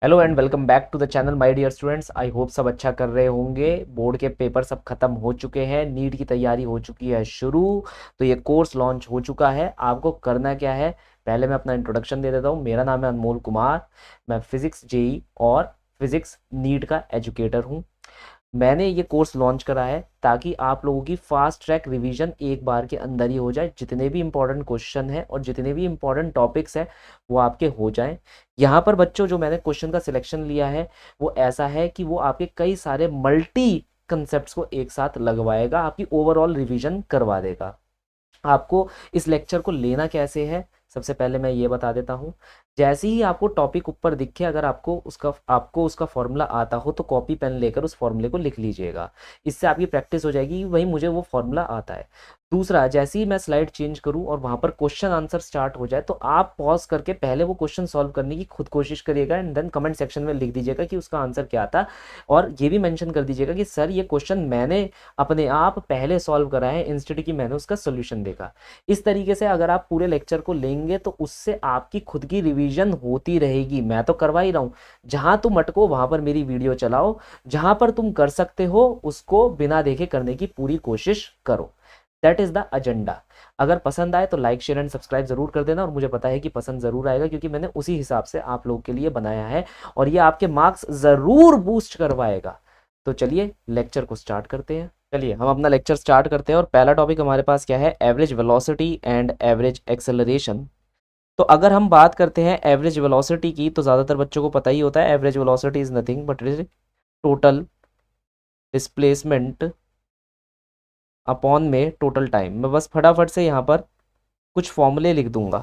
Hello and welcome back to the channel my dear students. I hope सब अच्छा कर रहे होंगे। बोर्ड के पेपर सब खत्म हो चुके हैं, नीट की तैयारी हो चुकी है शुरू। तो ये कोर्स लॉन्च हो चुका है। आपको करना क्या है, पहले मैं अपना इंट्रोडक्शन दे देता हूँ। मेरा नाम है अनमोल कुमार। मैं फिजिक्स जेई और फिजिक्स नीट का एजुकेटर हूँ। मैंने ये कोर्स लॉन्च करा है ताकि आप लोगों की फास्ट ट्रैक रिवीजन एक बार के अंदर ही हो जाए। जितने भी इंपॉर्टेंट क्वेश्चन हैं और जितने भी इंपॉर्टेंट टॉपिक्स हैं वो आपके हो जाएं। यहाँ पर बच्चों जो मैंने क्वेश्चन का सिलेक्शन लिया है वो ऐसा है कि वो आपके कई सारे मल्टी कंसेप्ट को एक साथ लगवाएगा, आपकी ओवरऑल रिवीजन करवा देगा। आपको इस लेक्चर को लेना कैसे है, सबसे पहले मैं ये बता देता हूँ। जैसे ही आपको टॉपिक ऊपर दिखे, अगर आपको उसका फॉर्मूला आता हो तो कॉपी पेन लेकर उस फॉर्मूले को लिख लीजिएगा। इससे आपकी प्रैक्टिस हो जाएगी कि वही मुझे वो फॉर्मूला आता है। दूसरा, जैसे ही मैं स्लाइड चेंज करूँ और वहाँ पर क्वेश्चन आंसर स्टार्ट हो जाए तो आप पॉज करके पहले वो क्वेश्चन सॉल्व करने की खुद कोशिश करिएगा एंड देन कमेंट सेक्शन में लिख दीजिएगा कि उसका आंसर क्या था। और ये भी मेंशन कर दीजिएगा कि सर ये क्वेश्चन मैंने अपने आप पहले सॉल्व करा है इंस्टेड कि मैंने उसका सोल्यूशन देखा। इस तरीके से अगर आप पूरे लेक्चर को लेंगे तो उससे आपकी खुद की रिवीजन होती रहेगी। मैं तो करवा ही रहा हूँ। जहां तुम अटको वहां पर मेरी वीडियो चलाओ, जहां पर तुम कर सकते हो उसको बिना देखे करने की पूरी कोशिश करो। That is the agenda. अगर पसंद आए तो लाइक शेयर एंड सब्सक्राइब जरूर कर देना, और मुझे पता है कि पसंद जरूर आएगा क्योंकि मैंने उसी हिसाब से आप लोगों के लिए बनाया है और ये आपके मार्क्स जरूर बूस्ट करवाएगा। तो चलिए लेक्चर को स्टार्ट करते हैं। चलिए हम अपना लेक्चर स्टार्ट करते हैं और पहला टॉपिक हमारे पास क्या है, average velocity and average acceleration. तो अगर हम बात करते हैं एवरेज वेलोसिटी की तो ज़्यादातर बच्चों को पता ही होता है, average velocity is nothing but is total displacement upon में टोटल टाइम। मैं बस फटाफट से यहाँ पर कुछ फॉर्मूले लिख दूंगा।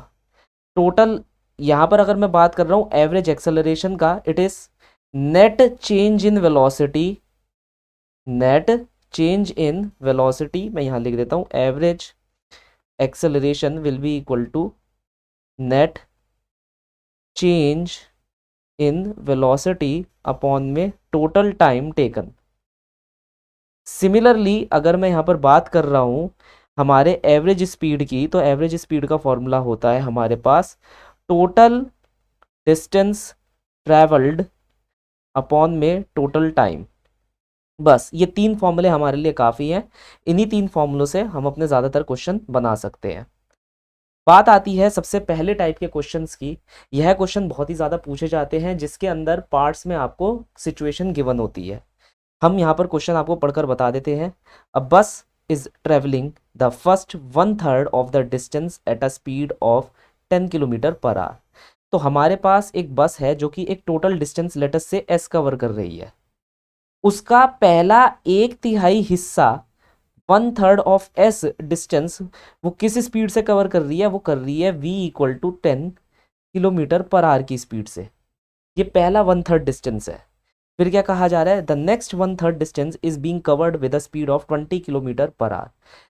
टोटल, यहाँ पर अगर मैं बात कर रहा हूँ एवरेज एक्सेलरेशन का, it is net change in velocity. Net change in velocity मैं यहाँ लिख देता हूँ, average acceleration will be equal to net change in velocity upon में टोटल टाइम टेकन। सिमिलरली अगर मैं यहाँ पर बात कर रहा हूँ हमारे एवरेज स्पीड की, तो एवरेज स्पीड का फॉर्मूला होता है हमारे पास टोटल डिस्टेंस ट्रेवल्ड अपॉन में टोटल टाइम। बस ये तीन फॉर्मूले हमारे लिए काफ़ी हैं। इन्हीं तीन फॉर्मूलों से हम अपने ज़्यादातर क्वेश्चन बना सकते हैं। बात आती है सबसे पहले टाइप के क्वेश्चंस की। यह क्वेश्चन बहुत ही ज़्यादा पूछे जाते हैं जिसके अंदर पार्ट्स में आपको सिचुएशन गिवन होती है। हम यहाँ पर क्वेश्चन आपको पढ़कर बता देते हैं। अ बस is travelling the first 1/3 of the distance at a speed of 10 kilometre per our. तो हमारे पास एक बस है जो कि एक total distance let's say S cover कर रही है। उसका पहला 1/3 हिस्सा 1/3 ऑफ एस डिस्टेंस वो किस स्पीड से कवर कर रही है, वो कर रही है v equal to 10 kilometre per hour की स्पीड से। ये पहला 1/3 डिस्टेंस है। फिर क्या कहा जा रहा है, the next 1/3 distance is being covered with a speed of 20 kilometre per our.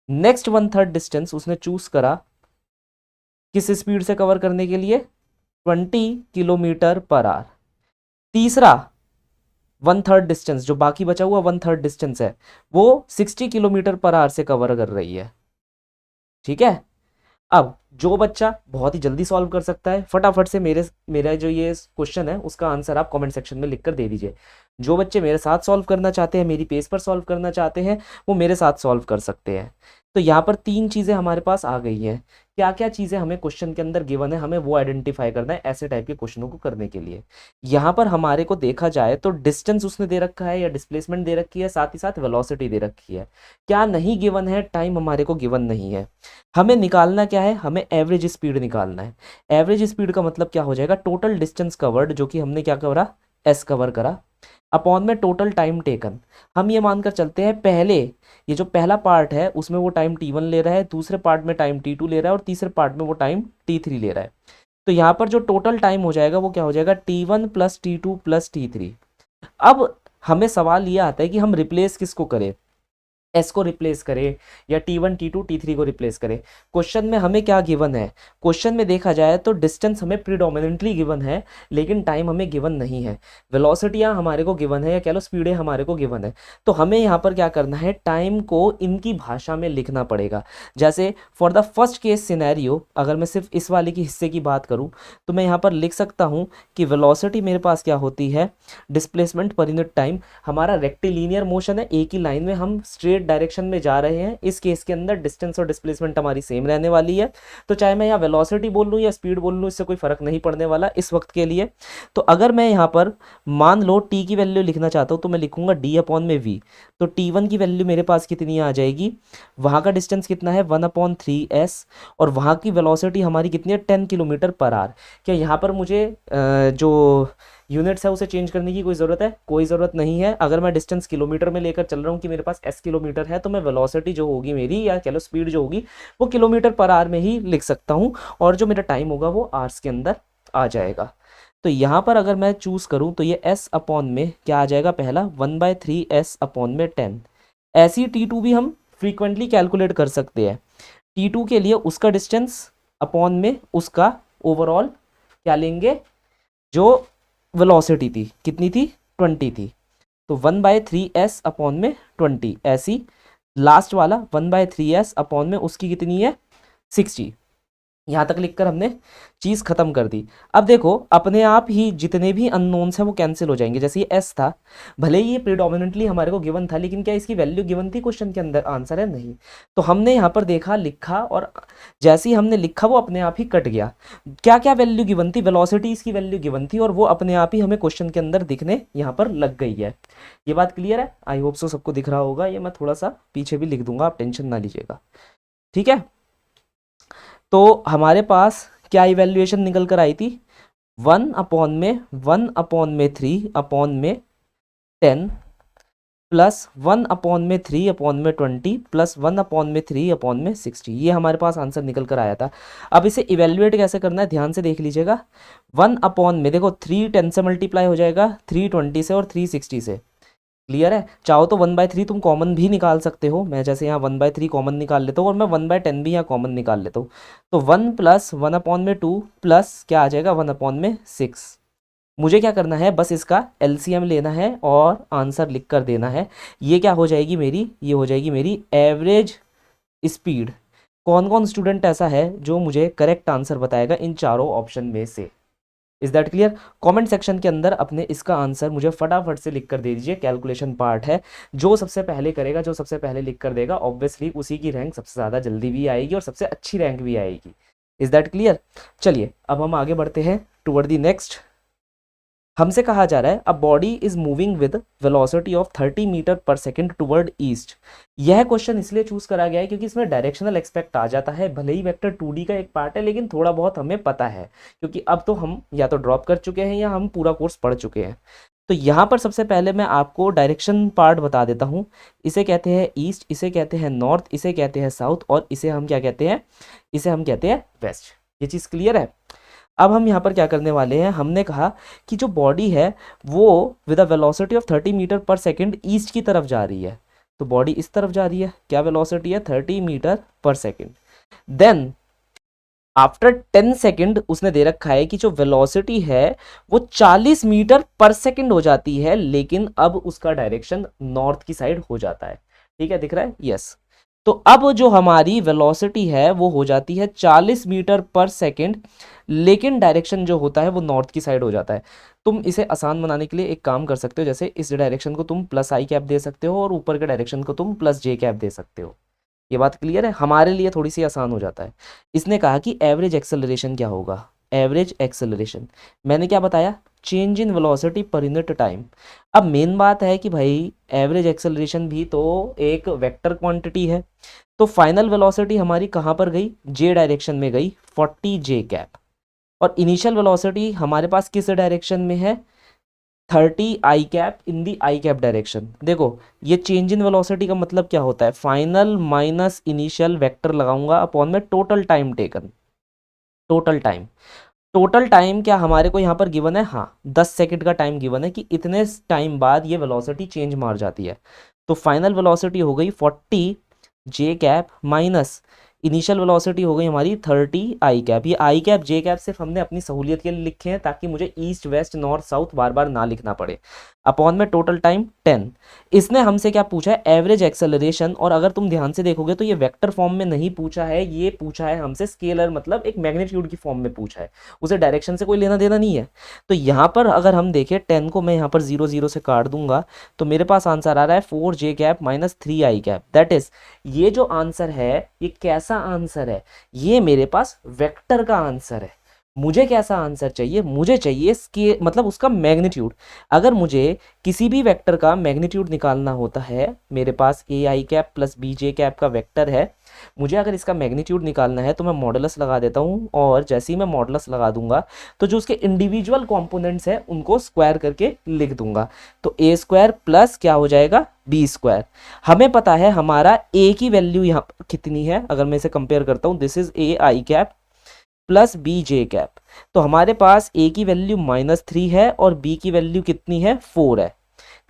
Next 1/3 distance उसने चूज करा किस स्पीड से कवर करने के लिए, 20 किलोमीटर पर आवर। तीसरा 1/3 डिस्टेंस, जो बाकी बचा हुआ 1/3 डिस्टेंस है, वो 60 किलोमीटर पर आवर से कवर कर रही है। ठीक है। अब जो बच्चा बहुत ही जल्दी सॉल्व कर सकता है, फटाफट से मेरा जो ये क्वेश्चन है उसका आंसर आप कमेंट सेक्शन में लिखकर दे दीजिए। जो बच्चे मेरे साथ सॉल्व करना चाहते हैं, मेरी पेज पर सॉल्व करना चाहते हैं, वो मेरे साथ सॉल्व कर सकते हैं। तो यहाँ पर तीन चीज़ें हमारे पास आ गई हैं। क्या क्या चीज़ें हमें क्वेश्चन के अंदर गिवन है, हमें वो आइडेंटिफाई करना है ऐसे टाइप के क्वेश्चनों को करने के लिए। यहाँ पर हमारे को देखा जाए तो डिस्टेंस उसने दे रखा है या डिस्प्लेसमेंट दे रखी है, साथ ही साथ वेलोसिटी दे रखी है। क्या नहीं गिवन है, टाइम हमारे को गिवन नहीं है। हमें निकालना क्या है, हमें एवरेज स्पीड निकालना है। एवरेज स्पीड का मतलब क्या हो जाएगा, टोटल डिस्टेंस कवर्ड, जो कि हमने क्या करा, एस कवर करा, अपॉन में टोटल टाइम टेकन। हम ये मानकर चलते हैं पहले ये जो पहला पार्ट है उसमें वो टाइम t1 ले रहा है, दूसरे पार्ट में टाइम t2 ले रहा है और तीसरे पार्ट में वो टाइम t3 ले रहा है। तो यहाँ पर जो टोटल टाइम हो जाएगा वो क्या हो जाएगा, t1 plus t2 plus t3। अब हमें सवाल ये आता है कि हम रिप्लेस किसको करें। एस को रिप्लेस करे या T1 T2 T3 को रिप्लेस करे। क्वेश्चन में हमें क्या गिवन है, क्वेश्चन में देखा जाए तो डिस्टेंस हमें प्रीडोमिनेंटली गिवन है लेकिन टाइम हमें गिवन नहीं है। वेलोसिटियाँ हमारे को गिवन है या कह लो स्पीडें हमारे को गिवन है। तो हमें यहाँ पर क्या करना है, टाइम को इनकी भाषा में लिखना पड़ेगा। जैसे for the first case scenario अगर मैं सिर्फ इस वाले की हिस्से की बात करूँ तो मैं यहाँ पर लिख सकता हूँ कि वेलोसिटी मेरे पास क्या होती है, डिस्प्लेसमेंट पर यूनिट टाइम। हमारा रेक्टिलिनियर मोशन है, एक ही लाइन में हम स्ट्रेट डायरेक्शन में जा रहे हैं। इस केस के अंदर डिस्टेंस और डिस्प्लेसमेंट हमारी सेम रहने वाली है। तो चाहे मैं यहाँ वेलोसिटी बोल लूँ या स्पीड बोल लूँ, इससे कोई फर्क नहीं पड़ने वाला इस वक्त के लिए। तो अगर मैं यहाँ पर मान लो टी की वैल्यू लिखना चाहता हूँ तो मैं लिखूंगा d/v। तो t1 की वैल्यू मेरे पास कितनी आ जाएगी, वहाँ का डिस्टेंस कितना है 1/3s, और वहाँ की वेलोसिटी हमारी कितनी है 10 किलोमीटर पर आवर। क्या यहाँ पर मुझे जो यूनिट्स है उसे चेंज करने की कोई ज़रूरत है? कोई ज़रूरत नहीं है। अगर मैं डिस्टेंस किलोमीटर में लेकर चल रहा हूँ कि मेरे पास s किलोमीटर है तो मैं वेलोसिटी जो होगी मेरी या कह लो स्पीड जो होगी वो किलोमीटर पर आवर में ही लिख सकता हूँ, और जो मेरा टाइम होगा वो आवर्स के अंदर आ जाएगा। तो यहाँ पर अगर मैं चूज़ करूँ तो ये s/में क्या आ जाएगा, पहला 1/3s/10। ऐसी T2 भी हम फ्रीक्वेंटली कैलकुलेट कर सकते हैं। T2 के लिए उसका डिस्टेंस अपॉन में उसका ओवरऑल क्या लेंगे, जो वेलोसिटी थी कितनी थी 20 थी, तो 1/3s/20। ऐसी लास्ट वाला 1/3s/ उसकी कितनी है 60। यहाँ तक लिखकर हमने चीज़ खत्म कर दी। अब देखो अपने आप ही जितने भी अननोन्स हैं वो कैंसिल हो जाएंगे। जैसे ये एस था, भले ही ये प्रीडोमिनेंटली हमारे को गिवन था लेकिन क्या इसकी वैल्यू गिवन थी क्वेश्चन के अंदर? आंसर है नहीं। तो हमने यहाँ पर देखा, लिखा, और जैसे ही हमने लिखा वो अपने आप ही कट गया। क्या क्या वैल्यू गिवन थी, वेलोसिटी इसकी वैल्यू गिवन थी और वो अपने आप ही हमें क्वेश्चन के अंदर दिखने यहाँ पर लग गई है। ये बात क्लियर है? आई होप सो सबको दिख रहा होगा। ये मैं थोड़ा सा पीछे भी लिख दूंगा, आप टेंशन ना लीजिएगा, ठीक है। तो हमारे पास क्या इवैल्यूएशन निकल कर आई थी, 1/3/10 प्लस 1/3/20 प्लस 1/3/60। ये हमारे पास आंसर निकल कर आया था। अब इसे इवेल्युएट कैसे करना है ध्यान से देख लीजिएगा। 1/में देखो 3 10 से मल्टीप्लाई हो जाएगा, 320 से और 360 से। क्लियर है? चाहो तो 1/3 तुम कॉमन भी निकाल सकते हो। मैं जैसे यहाँ 1/3 कॉमन निकाल लेता हूँ और मैं 1/10 भी यहाँ कॉमन निकाल लेता हूँ। तो 1 प्लस 1/2 प्लस क्या आ जाएगा 1/6। मुझे क्या करना है, बस इसका एलसीएम लेना है और आंसर लिख कर देना है। ये क्या हो जाएगी मेरी, ये हो जाएगी मेरी एवरेज स्पीड। कौन कौन स्टूडेंट ऐसा है जो मुझे करेक्ट आंसर बताएगा इन चारों ऑप्शन में से? Is that clear? Comment section के अंदर अपने इसका आंसर मुझे फटाफट से लिख कर दे दीजिए। कैलकुलेशन पार्ट है, जो सबसे पहले करेगा, जो सबसे पहले लिख कर देगा, ऑब्वियसली उसी की रैंक सबसे ज़्यादा जल्दी भी आएगी और सबसे अच्छी रैंक भी आएगी। Is that clear? चलिए अब हम आगे बढ़ते हैं टुवर्ड द नेक्स्ट। हमसे कहा जा रहा है a body is moving with velocity of 30 metre per second toward east. यह क्वेश्चन इसलिए चूज करा गया है क्योंकि इसमें डायरेक्शनल एक्सपेक्ट आ जाता है। भले ही वेक्टर 2D का एक पार्ट है लेकिन थोड़ा बहुत हमें पता है, क्योंकि अब तो हम या तो ड्रॉप कर चुके हैं या हम पूरा कोर्स पढ़ चुके हैं। तो यहाँ पर सबसे पहले मैं आपको डायरेक्शन पार्ट बता देता हूँ। इसे कहते हैं ईस्ट, इसे कहते हैं नॉर्थ, इसे कहते हैं साउथ, और इसे हम क्या कहते हैं, इसे हम कहते हैं वेस्ट। ये चीज़ क्लियर है? अब हम यहाँ पर क्या करने वाले हैं, हमने कहा कि जो बॉडी है वो with a velocity of 30 metre per second east की तरफ जा रही है। तो बॉडी इस तरफ जा रही है, क्या वेलोसिटी है 30 metre per second. Then after 10 second उसने दे रखा है कि जो वेलोसिटी है वो 40 मीटर पर सेकेंड हो जाती है, लेकिन अब उसका डायरेक्शन नॉर्थ की साइड हो जाता है। ठीक है, दिख रहा है? यस। तो अब जो हमारी वेलोसिटी है वो हो जाती है 40 मीटर पर सेकेंड, लेकिन डायरेक्शन जो होता है वो नॉर्थ की साइड हो जाता है। तुम इसे आसान बनाने के लिए एक काम कर सकते हो, जैसे इस डायरेक्शन को तुम प्लस आई कैप दे सकते हो और ऊपर के डायरेक्शन को तुम प्लस जे कैप दे सकते हो। ये बात क्लियर है? हमारे लिए थोड़ी सी आसान हो जाता है। इसने कहा कि एवरेज एक्सेलरेशन क्या होगा, एवरेज एक्सेलरेशन मैंने क्या बताया, change in velocity per unit time. अब मेन बात है कि भाई एवरेज एक्सेलरेशन भी तो एक वेक्टर क्वांटिटी है, तो फाइनल वेलोसिटी हमारी कहाँ पर गई, जे डायरेक्शन में गई 40 जे कैप, और इनिशियल वेलोसिटी हमारे पास किस डायरेक्शन में है 30 आई कैप इन दी आई कैप डायरेक्शन। देखो ये चेंज इन वेलोसिटी का मतलब क्या होता है, फाइनल माइनस इनिशियल वेक्टर लगाऊंगा अपॉन में total time taken, total time. Total time क्या हमारे को यहाँ पर गिवन है, हाँ 10 सेकंड का टाइम गिवन है कि इतने टाइम बाद ये वेलोसिटी चेंज मार जाती है। तो फाइनल वेलोसिटी हो गई 40 जे कैप माइनस इनिशियल वेलोसिटी हो गई हमारी 30 आई कैप। ये आई कैप जे कैप सिर्फ हमने अपनी सहूलियत के लिए लिखे हैं ताकि मुझे ईस्ट वेस्ट नॉर्थ साउथ बार बार ना लिखना पड़े। अपॉन में टोटल टाइम 10। इसने हमसे क्या पूछा है, एवरेज एक्सेलरेशन। और अगर तुम ध्यान से देखोगे तो ये वेक्टर फॉर्म में नहीं पूछा है, ये पूछा है हमसे स्केलर मतलब एक मैग्नीट्यूड की फॉर्म में पूछा है, उसे डायरेक्शन से कोई लेना देना नहीं है। तो यहाँ पर अगर हम देखें 10 को मैं यहाँ पर 0 0 से काट दूंगा तो मेरे पास आंसर आ रहा है 4 J cap minus 3 I cap. That is ये जो आंसर है ये कैसा आंसर है, ये मेरे पास वेक्टर का आंसर है। मुझे कैसा आंसर चाहिए, मुझे चाहिए स्केल मतलब उसका मैग्नीट्यूड। अगर मुझे किसी भी वेक्टर का मैग्नीट्यूड निकालना होता है, मेरे पास A I cap plus B J cap का वेक्टर है, मुझे अगर इसका मैग्नीट्यूड निकालना है तो मैं मॉडुलस लगा देता हूँ। और जैसे ही मैं मॉडुलस लगा दूंगा तो जो उसके इंडिविजुअल कंपोनेंट्स हैं उनको स्क्वायर करके लिख दूंगा। तो ए स्क्वायर प्लस क्या हो जाएगा, बी स्क्वायर। हमें पता है हमारा ए की वैल्यू यहाँ पर कितनी है, अगर मैं इसे कंपेयर करता हूँ, this is a I cap plus B J cap. तो हमारे पास ए की वैल्यू -3 है और बी की वैल्यू कितनी है, 4 है।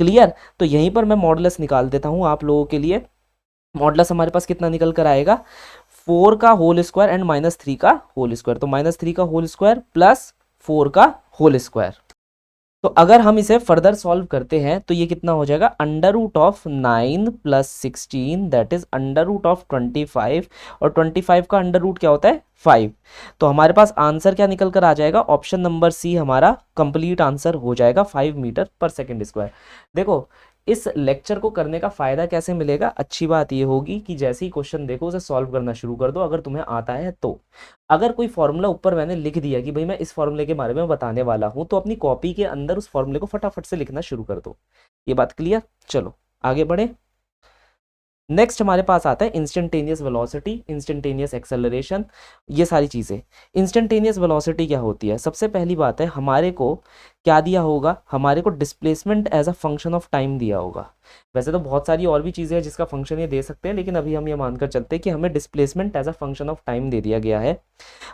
क्लियर। तो यहीं पर मैं मॉडुलस निकाल देता हूं आप लोगों के लिए। मॉडुलस हमारे पास कितना निकल कर आएगा, 4 का होल स्क्वायर एंड -3 का होल स्क्वायर। तो -3 का होल स्क्वायर प्लस 4 का होल स्क्वायर। तो अगर हम इसे फर्दर सॉल्व करते हैं तो ये कितना हो जाएगा, √9 प्लस 16 दैट इज √25। और 25 का अंडर रूट क्या होता है, 5। तो हमारे पास आंसर क्या निकल कर आ जाएगा, ऑप्शन नंबर सी हमारा कंप्लीट आंसर हो जाएगा 5 मीटर पर सेकेंड स्क्वायर। देखो इस लेक्चर को करने का फायदा कैसे मिलेगा, अच्छी बात ये होगी कि जैसे ही क्वेश्चन देखो उसे सॉल्व करना शुरू कर दो अगर तुम्हें आता है तो। अगर कोई फॉर्मूला ऊपर मैंने लिख दिया कि भाई मैं इस फॉर्मूले के बारे में बताने वाला हूं, तो अपनी कॉपी के अंदर उस फॉर्मूले को फटाफट से लिखना शुरू कर दो। ये बात क्लियर। चलो आगे बढ़े। नेक्स्ट हमारे पास आता है इंस्टेंटेनियस वेलोसिटी, इंस्टेंटेनियस एक्सेलरेशन, ये सारी चीज़ें। इंस्टेंटेनियस वेलोसिटी क्या होती है, सबसे पहली बात है हमारे को क्या दिया होगा, हमारे को displacement as a function of time दिया होगा। वैसे तो बहुत सारी और भी चीज़ें हैं जिसका फंक्शन ये दे सकते हैं, लेकिन अभी हम ये मानकर चलते हैं कि हमें displacement as a function of time दे दिया गया है।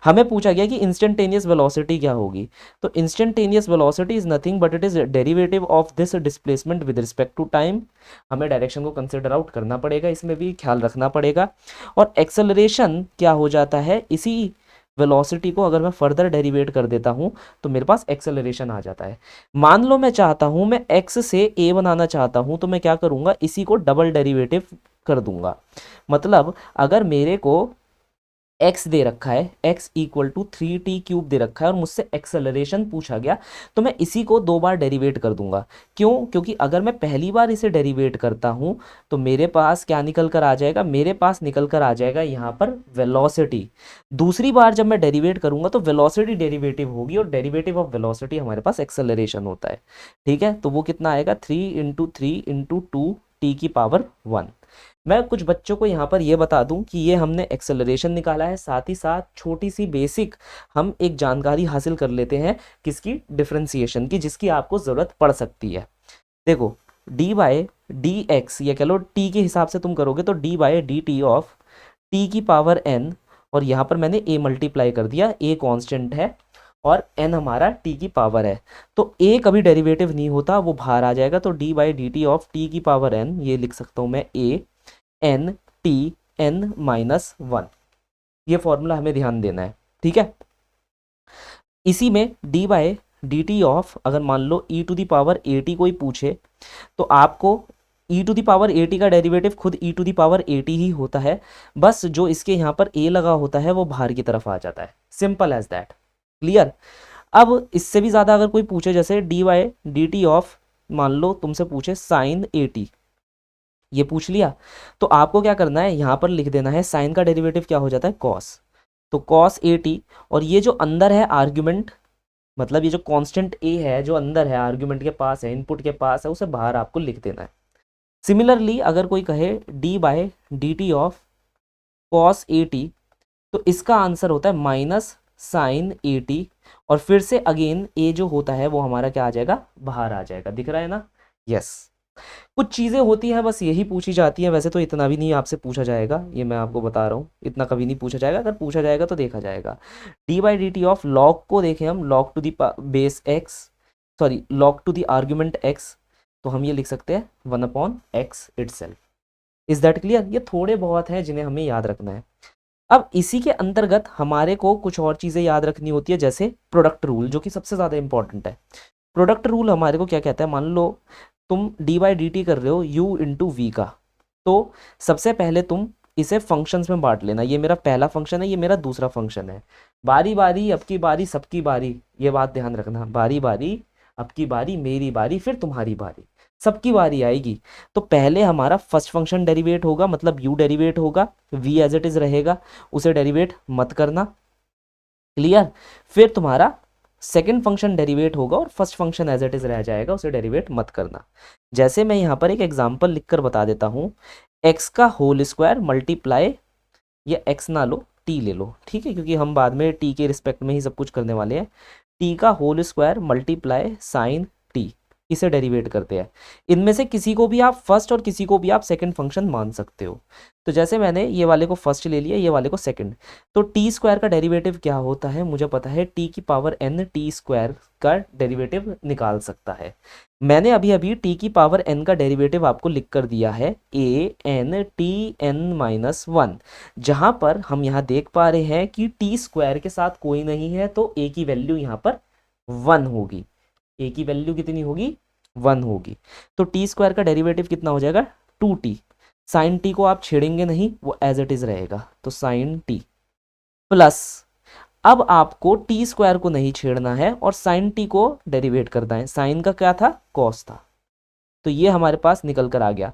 हमें पूछा गया कि इंस्टेंटेनियस वेलोसिटी क्या होगी। तो instantaneous velocity is nothing but it is derivative of this displacement with respect to time. हमें डायरेक्शन को कंसिडर आउट करना पड़ेगा, इसमें भी ख्याल रखना पड़ेगा। और एक्सेलरेशन क्या हो जाता है, इसी वेलोसिटी को अगर मैं फर्दर डेरिवेट कर देता हूं तो मेरे पास एक्सेलरेशन आ जाता है। मान लो मैं चाहता हूं, मैं एक्स से ए बनाना चाहता हूं, तो मैं क्या करूंगा, इसी को डबल डेरिवेटिव कर दूंगा। मतलब अगर मेरे को x दे रखा है, x इक्वल टू 3t³ दे रखा है और मुझसे एक्सेलरेशन पूछा गया, तो मैं इसी को 2 बार डेरिवेट कर दूंगा। क्यों, क्योंकि अगर मैं पहली बार इसे डेरिवेट करता हूं तो मेरे पास क्या निकल कर आ जाएगा, मेरे पास निकल कर आ जाएगा यहाँ पर वेलोसिटी। दूसरी बार जब मैं डेरिवेट करूंगा तो वेलोसिटी डेरिवेटिव होगी और डेरिवेटिव ऑफ वेलोसिटी हमारे पास एक्सेलरेशन होता है। ठीक है, तो वो कितना आएगा, 3 × 3 × 2t⁻1। मैं कुछ बच्चों को यहाँ पर ये बता दूं कि ये हमने एक्सेलरेशन निकाला है, साथ ही साथ छोटी सी बेसिक हम एक जानकारी हासिल कर लेते हैं किसकी, डिफरेंशिएशन की, जिसकी आपको ज़रूरत पड़ सकती है। देखो dy/dx, ये कह लो t के हिसाब से तुम करोगे तो dy/dt ऑफ t⁻n, और यहाँ पर मैंने a मल्टीप्लाई कर दिया, a कांस्टेंट है और n हमारा t की पावर है। तो a कभी डेरिवेटिव नहीं होता, वो बाहर आ जाएगा। तो dy/dt ऑफ t⁻n, ये लिख सकता हूँ मैं a n t n-1, ये फॉर्मूला हमें ध्यान देना है। ठीक है, इसी में dy/dt ऑफ, अगर मान लो e⁻at कोई पूछे तो आपको e⁻at का डेरिवेटिव खुद e⁻at ही होता है, बस जो इसके यहाँ पर a लगा होता है वो बाहर की तरफ आ जाता है, सिंपल एज दैट। क्लियर। अब इससे भी ज़्यादा अगर कोई पूछे, जैसे dy/dt ऑफ, मान लो तुमसे पूछे sin at, ये पूछ लिया, तो आपको क्या करना है, यहाँ पर लिख देना है साइन का डेरिवेटिव क्या हो जाता है, कॉस। तो कॉस at, और ये जो अंदर है आर्ग्यूमेंट, मतलब ये जो कांस्टेंट a है जो अंदर है आर्ग्यूमेंट के पास है, इनपुट के पास है, उसे बाहर आपको लिख देना है। सिमिलरली अगर कोई कहे dy/dt ऑफ कॉस at, तो इसका आंसर होता है माइनस साइन at, और फिर से अगेन a जो होता है वो हमारा क्या आ जाएगा, बाहर आ जाएगा। दिख रहा है ना, यस। कुछ चीज़ें होती हैं बस यही पूछी जाती हैं, वैसे तो इतना भी नहीं आपसे पूछा जाएगा, ये मैं आपको बता रहा हूँ, इतना कभी नहीं पूछा जाएगा, अगर पूछा जाएगा तो देखा जाएगा। D by D T of log को देखें हम, log to the base x, sorry log to the argument x, तो हम ये लिख सकते हैं 1/x itself. Is that clear? ये थोड़े बहुत हैं जिन्हें हमें याद रखना है। अब इसी के अंतर्गत हमारे को कुछ और चीज़ें याद रखनी होती है, जैसे प्रोडक्ट रूल, जो कि सबसे ज़्यादा इंपॉर्टेंट है। प्रोडक्ट रूल हमारे को क्या कहता है, मान लो तुम डी बाई डी टी कर रहे हो u इंटू वी का, तो सबसे पहले तुम इसे फंक्शंस में बांट लेना, ये मेरा पहला फंक्शन है, ये मेरा दूसरा फंक्शन है। बारी बारी, अब की बारी, सबकी बारी, ये बात ध्यान रखना, बारी बारी, अब की बारी, मेरी बारी, फिर तुम्हारी बारी, सबकी बारी आएगी। तो पहले हमारा फर्स्ट फंक्शन डेरिवेट होगा, मतलब u डेरिवेट होगा, v एज इट इज रहेगा, उसे डेरिवेट मत करना, क्लियर। फिर तुम्हारा सेकंड फंक्शन डेरिवेट होगा और first function as it is रह जाएगा, उसे डेरिवेट मत करना। जैसे मैं यहाँ पर एक एग्जांपल लिखकर बता देता हूँ, x का होल स्क्वायर मल्टीप्लाई, या x ना लो t ले लो, ठीक है, क्योंकि हम बाद में t के रिस्पेक्ट में ही सब कुछ करने वाले हैं। t का whole square multiply sine t, इसे डेरिवेट करते हैं। इनमें से किसी को भी आप फर्स्ट और किसी को भी आप सेकंड फंक्शन मान सकते हो। तो जैसे मैंने ये वाले को फर्स्ट ले लिया, ये वाले को सेकंड, तो टी स्क्वायर का डेरिवेटिव क्या होता है मुझे पता है, टी की पावर n टी स्क्वायर का डेरिवेटिव निकाल सकता है। मैंने अभी अभी टी की पावर n का डेरिवेटिव आपको लिख कर दिया है a n t n minus 1, जहाँ पर हम यहाँ देख पा रहे हैं कि टी स्क्वायर के साथ कोई नहीं है, तो a की वैल्यू यहाँ पर 1 होगी। a की वैल्यू कितनी होगी? 1 होगी। तो टी स्क्वायर का डेरिवेटिव कितना हो जाएगा? 2t। साइन टी को आप छेड़ेंगे नहीं, वो एज इट इज रहेगा, तो साइन टी प्लस, अब आपको टी स्क्वायर को नहीं छेड़ना है और साइन टी को डेरिवेट करना है। साइन का क्या था? कॉस था, तो ये हमारे पास निकल कर आ गया।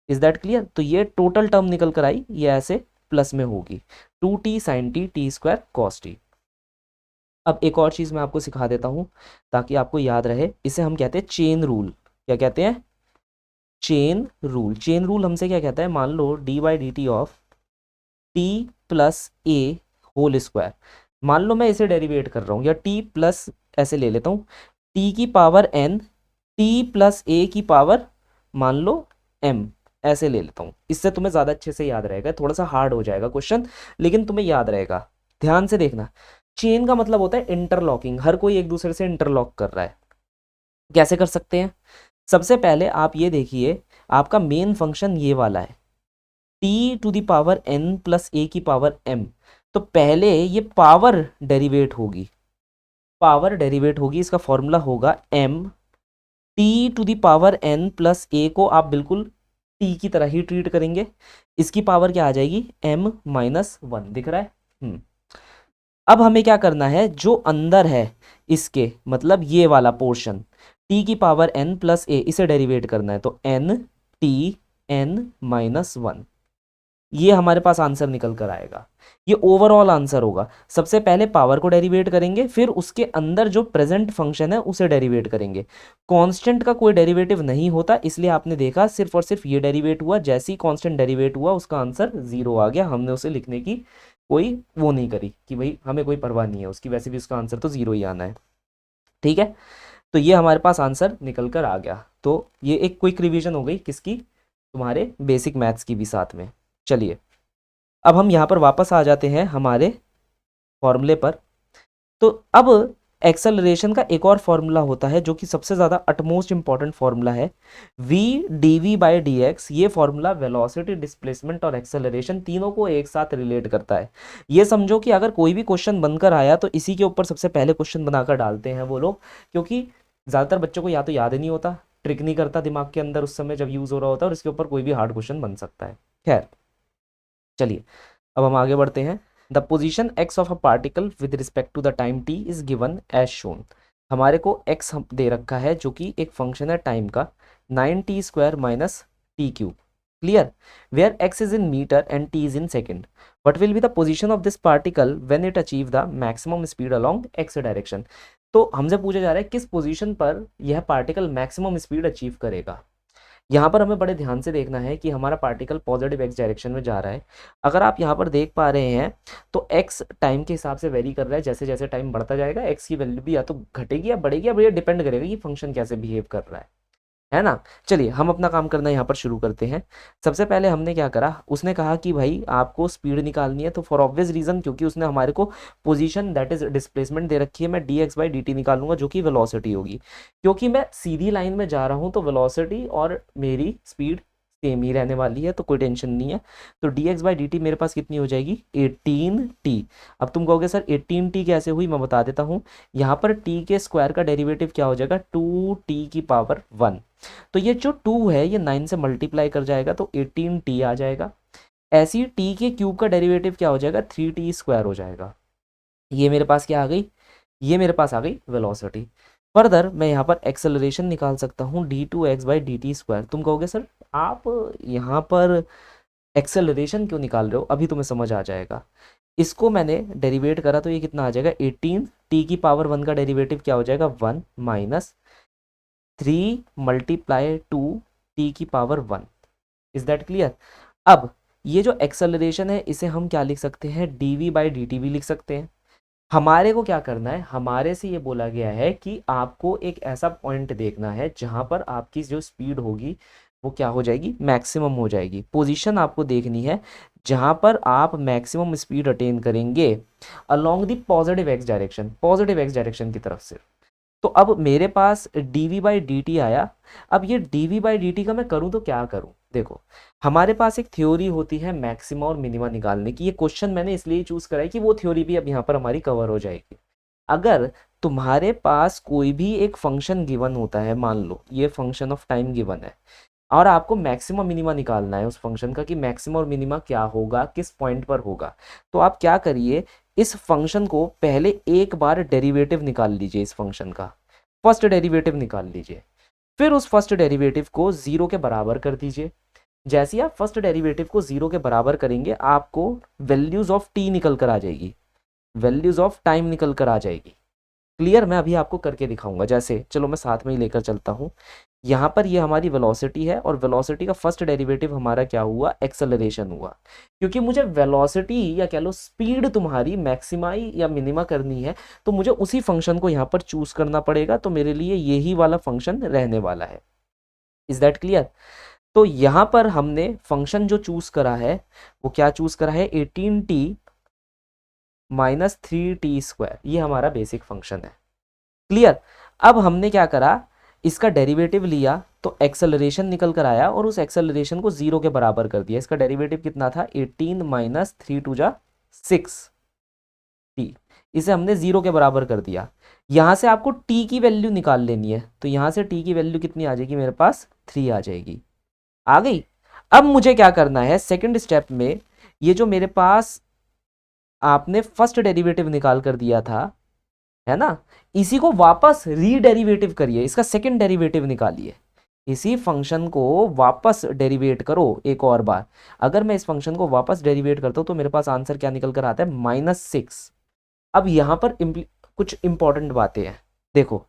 Is that clear? तो ये टोटल टर्म निकल कर आई, ये ऐसे प्लस में होगी, 2t sine t t square cos t. अब एक और चीज़ मैं आपको सिखा देता हूँ ताकि आपको याद रहे, इसे हम कहते हैं चेन रूल। क्या कहते हैं? Chain rule. चेन रूल हमसे क्या कहता है, मान लो D by D T of T plus A whole square, मान लो मैं इसे डेरिवेट कर रहा हूँ, या टी प्लस, ऐसे ले लेता हूँ, टी की power n T plus A की पावर मान लो m, ऐसे ले लेता हूँ। इससे तुम्हें ज़्यादा अच्छे से याद रहेगा, थोड़ा सा हार्ड हो जाएगा क्वेश्चन, लेकिन तुम्हें याद रहेगा। ध्यान से देखना, चेन का मतलब होता है इंटरलॉकिंग, हर कोई एक दूसरे से इंटरलॉक कर रहा है। कैसे कर सकते हैं? सबसे पहले आप ये देखिए, आपका मेन फंक्शन ये वाला है, T to the power n plus A की पावर m, तो पहले ये पावर डेरिवेट होगी, पावर डेरिवेट होगी, इसका फॉर्मूला होगा m, T to the power n plus A को आप बिल्कुल t की तरह ही ट्रीट करेंगे, इसकी पावर क्या आ जाएगी? m माइनस 1, दिख रहा है? अब हमें क्या करना है, जो अंदर है इसके, मतलब ये वाला पोर्शन, t की पावर n प्लस ए, इसे डेरिवेट करना है, तो n t n माइनस 1, ये हमारे पास आंसर निकल कर आएगा। ये ओवरऑल आंसर होगा। सबसे पहले पावर को डेरिवेट करेंगे, फिर उसके अंदर जो प्रेजेंट फंक्शन है उसे डेरिवेट करेंगे। कांस्टेंट का कोई डेरिवेटिव नहीं होता, इसलिए आपने देखा सिर्फ और सिर्फ ये डेरिवेट हुआ, जैसे ही कांस्टेंट डेरिवेट हुआ उसका आंसर 0 आ गया। हमने उसे लिखने की कोई वो नहीं करी कि भाई हमें कोई परवाह नहीं है उसकी, वैसे भी उसका आंसर तो 0 ही आना है, ठीक है। तो ये हमारे पास आंसर निकल कर आ गया। तो ये एक क्विक रिवीजन हो गई, किसकी? तुम्हारे बेसिक मैथ्स की भी साथ में। चलिए अब हम यहाँ पर वापस आ जाते हैं हमारे फॉर्मूले पर। तो अब एक्सेलरेशन का एक और फॉर्मूला होता है जो कि सबसे ज़्यादा अटमोस्ट इंपॉर्टेंट फॉर्मूला है, v dv बाई dx। ये फॉर्मूला वेलोसिटी, डिस्प्लेसमेंट और एक्सेलरेशन तीनों को एक साथ रिलेट करता है। ये समझो कि अगर कोई भी क्वेश्चन बनकर आया तो इसी के ऊपर सबसे पहले क्वेश्चन बनाकर डालते हैं वो लोग, क्योंकि ज़्यादातर बच्चों को या तो याद ही नहीं होता, ट्रिक नहीं करता दिमाग के अंदर उस समय जब यूज़ हो रहा होता है, और इसके ऊपर कोई भी हार्ड क्वेश्चन बन सकता है। खैर चलिए अब हम आगे बढ़ते हैं। The position x of a particle with respect to the time t is given as shown. हमारे को x दे रखा है जो कि एक फंक्शन है टाइम का, 9t square minus t cube, clear, where x is in metre and t is in second. What will be the position of this particle when it achieve the maximum speed along x direction. तो हमसे पूछा जा रहा है किस position पर यह particle maximum speed achieve करेगा। यहाँ पर हमें बड़े ध्यान से देखना है कि हमारा पार्टिकल पॉजिटिव एक्स डायरेक्शन में जा रहा है। अगर आप यहाँ पर देख पा रहे हैं तो एक्स टाइम के हिसाब से वेरी कर रहा है, जैसे जैसे टाइम बढ़ता जाएगा एक्स की वैल्यू भी या तो घटेगी या बढ़ेगी, अब ये डिपेंड करेगा कि फंक्शन कैसे बिहेव कर रहा है। है ना। चलिए हम अपना काम करना यहाँ पर शुरू करते हैं। सबसे पहले हमने क्या करा, उसने कहा कि भाई आपको स्पीड निकालनी है, तो फॉर ऑब्वियस रीजन क्योंकि उसने हमारे को पोजीशन दैट इज डिस्प्लेसमेंट दे रखी है, मैं dx/dt निकालूंगा जो कि वेलोसिटी होगी। क्योंकि मैं सीधी लाइन में जा रहा हूँ तो वेलोसिटी और मेरी स्पीड सेम ही रहने वाली है, तो कोई टेंशन नहीं है। तो dx/dt मेरे पास कितनी हो जाएगी, 18t। अब तुम कहोगे सर 18t कैसे हुई, मैं बता देता हूँ। यहाँ पर t के स्क्वायर का डेरिवेटिव क्या हो जाएगा, 2t⁻1। तो ये जो 2 है ये 9 से मल्टीप्लाई कर जाएगा तो 18t आ जाएगा। ऐसे ही t के क्यूब का डेरिवेटिव क्या हो जाएगा, 3t² हो जाएगा। ये मेरे पास क्या आ गई, ये मेरे पास आ गई वेलोसिटी। फर्दर मैं यहाँ पर एक्सेलरेशन निकाल सकता हूँ d2x/dt²। तुम कहोगे सर आप यहाँ पर एक्सेलरेशन क्यों निकाल रहे हो, अभी तुम्हें समझ आ जाएगा। इसको मैंने डेरिवेट करा तो ये कितना आ जाएगा 18, t⁻1 का डेरिवेटिव क्या हो जाएगा 1 minus 3 × 2t⁻1। Is that clear. अब ये जो एक्सेलरेशन है इसे हम क्या लिख सकते हैं, dv/dt भी लिख सकते हैं। हमारे को क्या करना है, हमारे से ये बोला गया है कि आपको एक ऐसा पॉइंट देखना है जहां पर आपकी जो स्पीड होगी वो क्या हो जाएगी, मैक्सिमम हो जाएगी। पोजीशन आपको देखनी है जहां पर आप मैक्सिमम स्पीड अटेन करेंगे along the positive x direction की तरफ से। तो अब मेरे पास dv/dt आया। अब ये dv/dt का मैं करूं तो क्या करूं, देखो हमारे पास एक थ्योरी होती है मैक्सिमा और मिनिमा निकालने की। ये क्वेश्चन मैंने इसलिए चूज करा है कि वो थ्योरी भी अब यहाँ पर हमारी कवर हो जाएगी। अगर तुम्हारे पास कोई भी एक फंक्शन गिवन होता है, मान लो ये फंक्शन ऑफ टाइम गिवन है और आपको मैक्सिमा मिनिमा निकालना है उस फंक्शन का कि मैक्सिमा और मिनिमा क्या होगा, किस पॉइंट पर होगा, तो आप क्या करिए, इस फंक्शन को पहले एक बार डेरिवेटिव निकाल लीजिए, इस फंक्शन का फर्स्ट डेरिवेटिव निकाल लीजिए। फिर उस फर्स्ट डेरिवेटिव को 0 के बराबर कर दीजिए। जैसे ही आप फर्स्ट डेरिवेटिव को 0 के बराबर करेंगे आपको वैल्यूज ऑफ टी निकल कर आ जाएगी, वैल्यूज ऑफ टाइम निकल कर आ जाएगी। क्लियर, मैं अभी आपको करके दिखाऊंगा। जैसे चलो मैं साथ में ही लेकर चलता हूँ। यहाँ पर ये हमारी वेलोसिटी है और वेलोसिटी का फर्स्ट डेरिवेटिव हमारा क्या हुआ, एक्सेलरेशन हुआ। क्योंकि मुझे वेलोसिटी या कह लो स्पीड तुम्हारी मैक्सिमाई या मिनिमा करनी है तो मुझे उसी फंक्शन को यहाँ पर चूज करना पड़ेगा। तो मेरे लिए यही वाला फंक्शन रहने वाला है। Is that clear. तो यहाँ पर हमने फंक्शन जो चूज करा है वो क्या चूज करा है, 18t माइनस 3t²। ये हमारा बेसिक फंक्शन है। क्लियर। अब हमने क्या करा, इसका डेरिवेटिव लिया तो एक्सेलरेशन निकल कर आया और उस एक्सेलरेशन को 0 के बराबर कर दिया। इसका डेरिवेटिव कितना था, 18 माइनस 3 × 2 = 6t। इसे हमने 0 के बराबर कर दिया। यहां से आपको t की वैल्यू निकाल लेनी है तो यहां से t की वैल्यू कितनी आ जाएगी, मेरे पास 3 आ जाएगी। आ गई। अब मुझे क्या करना है, सेकंड स्टेप में ये जो मेरे पास आपने फर्स्ट डेरिवेटिव निकाल कर दिया था, है ना, इसी को वापस रीडेरिवेटिव करिए, इसका सेकंड डेरिवेटिव निकालिए। इसी फंक्शन को वापस डेरिवेट करो एक और बार। अगर मैं इस फंक्शन को वापस डेरिवेट करता हूं तो मेरे पास आंसर क्या निकल कर आता है, -6। अब यहां पर कुछ इंपॉर्टेंट बातें हैं। देखो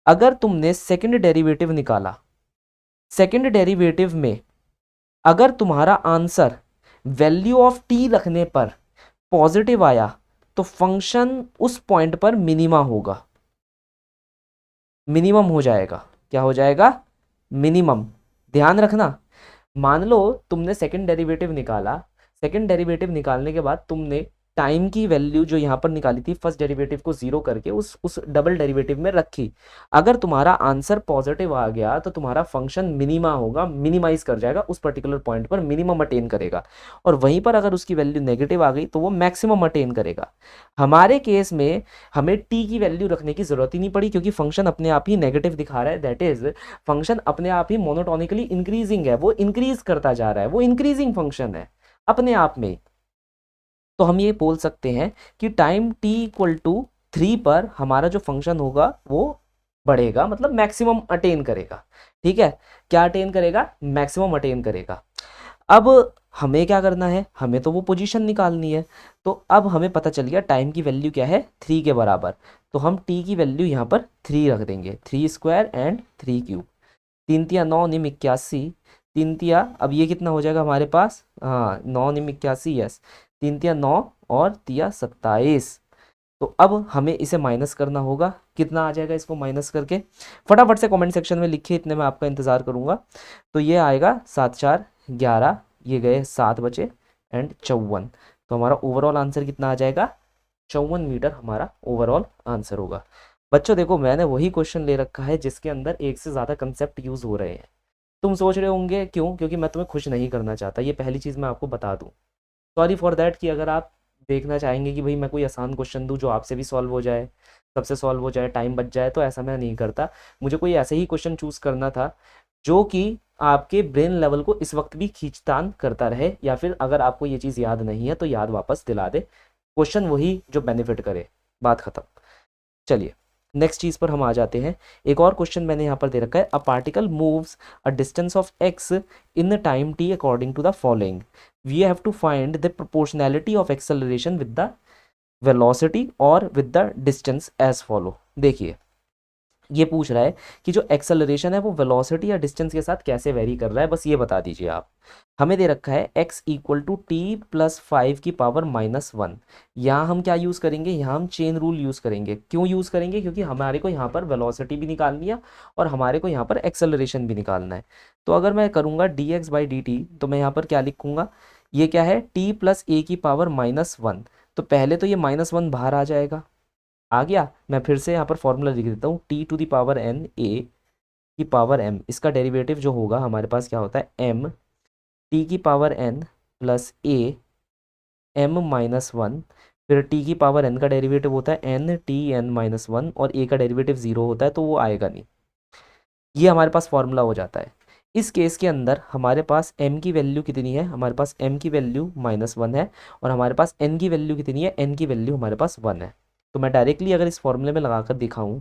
अगर तुमने सेकंड डेरिवेटिव निकाला, सेकंड डेरिवेटिव में अगर तुम्हारा आंसर वैल्यू ऑफ टी रखने पर पॉजिटिव आया तो फंक्शन उस पॉइंट पर मिनिमा होगा, मिनिमम हो जाएगा। क्या हो जाएगा, मिनिमम। ध्यान रखना, मान लो तुमने सेकंड डेरिवेटिव निकाला, सेकंड डेरिवेटिव निकालने के बाद तुमने टाइम की वैल्यू जो यहाँ पर निकाली थी फर्स्ट डेरिवेटिव को 0 करके उस डबल डेरिवेटिव में रखी। अगर तुम्हारा आंसर पॉजिटिव आ गया तो तुम्हारा फंक्शन मिनिमा होगा, मिनिमाइज कर जाएगा उस पर्टिकुलर पॉइंट पर, मिनिमम अटेन करेगा। और वहीं पर अगर उसकी वैल्यू नेगेटिव आ गई तो वो मैक्सिमम अटेन करेगा। हमारे केस में हमें टी की वैल्यू रखने की जरूरत ही नहीं पड़ी क्योंकि फंक्शन अपने आप ही नेगेटिव दिखा रहा है। दैट इज फंक्शन अपने आप ही मोनोटोनिकली इंक्रीजिंग है, वो इंक्रीज करता जा रहा है, वो इंक्रीजिंग फंक्शन है अपने आप में। तो हम ये बोल सकते हैं कि टाइम t = 3 पर हमारा जो फंक्शन होगा वो बढ़ेगा, मतलब मैक्सिमम अटेन करेगा। ठीक है, क्या अटेन करेगा, मैक्सिमम अटेन करेगा। अब हमें क्या करना है, हमें तो वो पोजीशन निकालनी है। तो अब हमें पता चल गया टाइम की वैल्यू क्या है, 3 के बराबर। तो हम t की वैल्यू यहाँ पर 3 रख देंगे, 3² एंड 3³ 3×3 = 9 = 81। 3×3 अब ये कितना हो जाएगा हमारे पास, हाँ 9 × 81, यस 3×3 = 9 और 3×3 = 27। तो अब हमें इसे माइनस करना होगा, कितना आ जाएगा इसको माइनस करके, फटाफट से कमेंट सेक्शन में लिखिए, इतने में आपका इंतज़ार करूँगा। तो ये आएगा 7 4 11, ये गए 7 बचे एंड 54। तो हमारा ओवरऑल आंसर कितना आ जाएगा, 54 मीटर हमारा ओवरऑल आंसर होगा। बच्चों देखो, मैंने वही क्वेश्चन ले रखा है जिसके अंदर एक से ज़्यादा कंसेप्ट यूज़ हो रहे हैं। तुम सोच रहे होंगे क्यों, क्योंकि मैं तुम्हें खुश नहीं करना चाहता, ये पहली चीज़ मैं आपको बता दूँ। सॉरी फॉर दैट कि अगर आप देखना चाहेंगे कि भाई मैं कोई आसान क्वेश्चन दूं जो आपसे भी सॉल्व हो जाए, सबसे सॉल्व हो जाए, टाइम बच जाए, तो ऐसा मैं नहीं करता। मुझे कोई ऐसे ही क्वेश्चन चूज़ करना था जो कि आपके ब्रेन लेवल को इस वक्त भी खींचतान करता रहे, या फिर अगर आपको ये चीज़ याद नहीं है तो याद वापस दिला दे। क्वेश्चन वही जो बेनिफिट करे, बात खत्म। चलिए नेक्स्ट चीज़ पर हम आ जाते हैं। एक और क्वेश्चन मैंने यहाँ पर दे रखा है, a particle moves a distance of x in time t according to the following, we have to find the proportionality of acceleration with the velocity और with the distance as follow. देखिए ये पूछ रहा है कि जो एक्सेलरेशन है वो वेलोसिटी या डिस्टेंस के साथ कैसे वेरी कर रहा है, बस ये बता दीजिए आप। हमें दे रखा है x equal to t plus 5 की पावर -1। यहाँ हम क्या यूज़ करेंगे, यहाँ हम चेन रूल यूज़ करेंगे। क्यों यूज़ करेंगे, क्योंकि हमारे को यहाँ पर वेलोसिटी भी निकालनी है और हमारे को यहाँ पर एक्सेलरेशन भी निकालना है। तो अगर मैं करूँगा dx/dt, तो मैं यहाँ पर क्या लिखूँगा, ये क्या है, t प्लस ए की पावर -1। तो पहले तो ये -1 बाहर आ जाएगा, आ गया। मैं फिर से यहाँ पर फॉर्मूला लिख देता हूँ, t to the power n a की पावर m, इसका डेरिवेटिव जो होगा हमारे पास क्या होता है, m टी की power n plus a m-1। फिर t की पावर n का डेरिवेटिव होता है n t n-1 और a का डेरिवेटिव 0 होता है, तो वो आएगा नहीं। ये हमारे पास फॉर्मूला हो जाता है। इस केस के अंदर हमारे पास m की वैल्यू कितनी है, हमारे पास m की वैल्यू -1 है और हमारे पास n की वैल्यू कितनी है, n की वैल्यू हमारे पास 1 है। तो मैं डायरेक्टली अगर इस फॉर्मूले में लगाकर दिखाऊं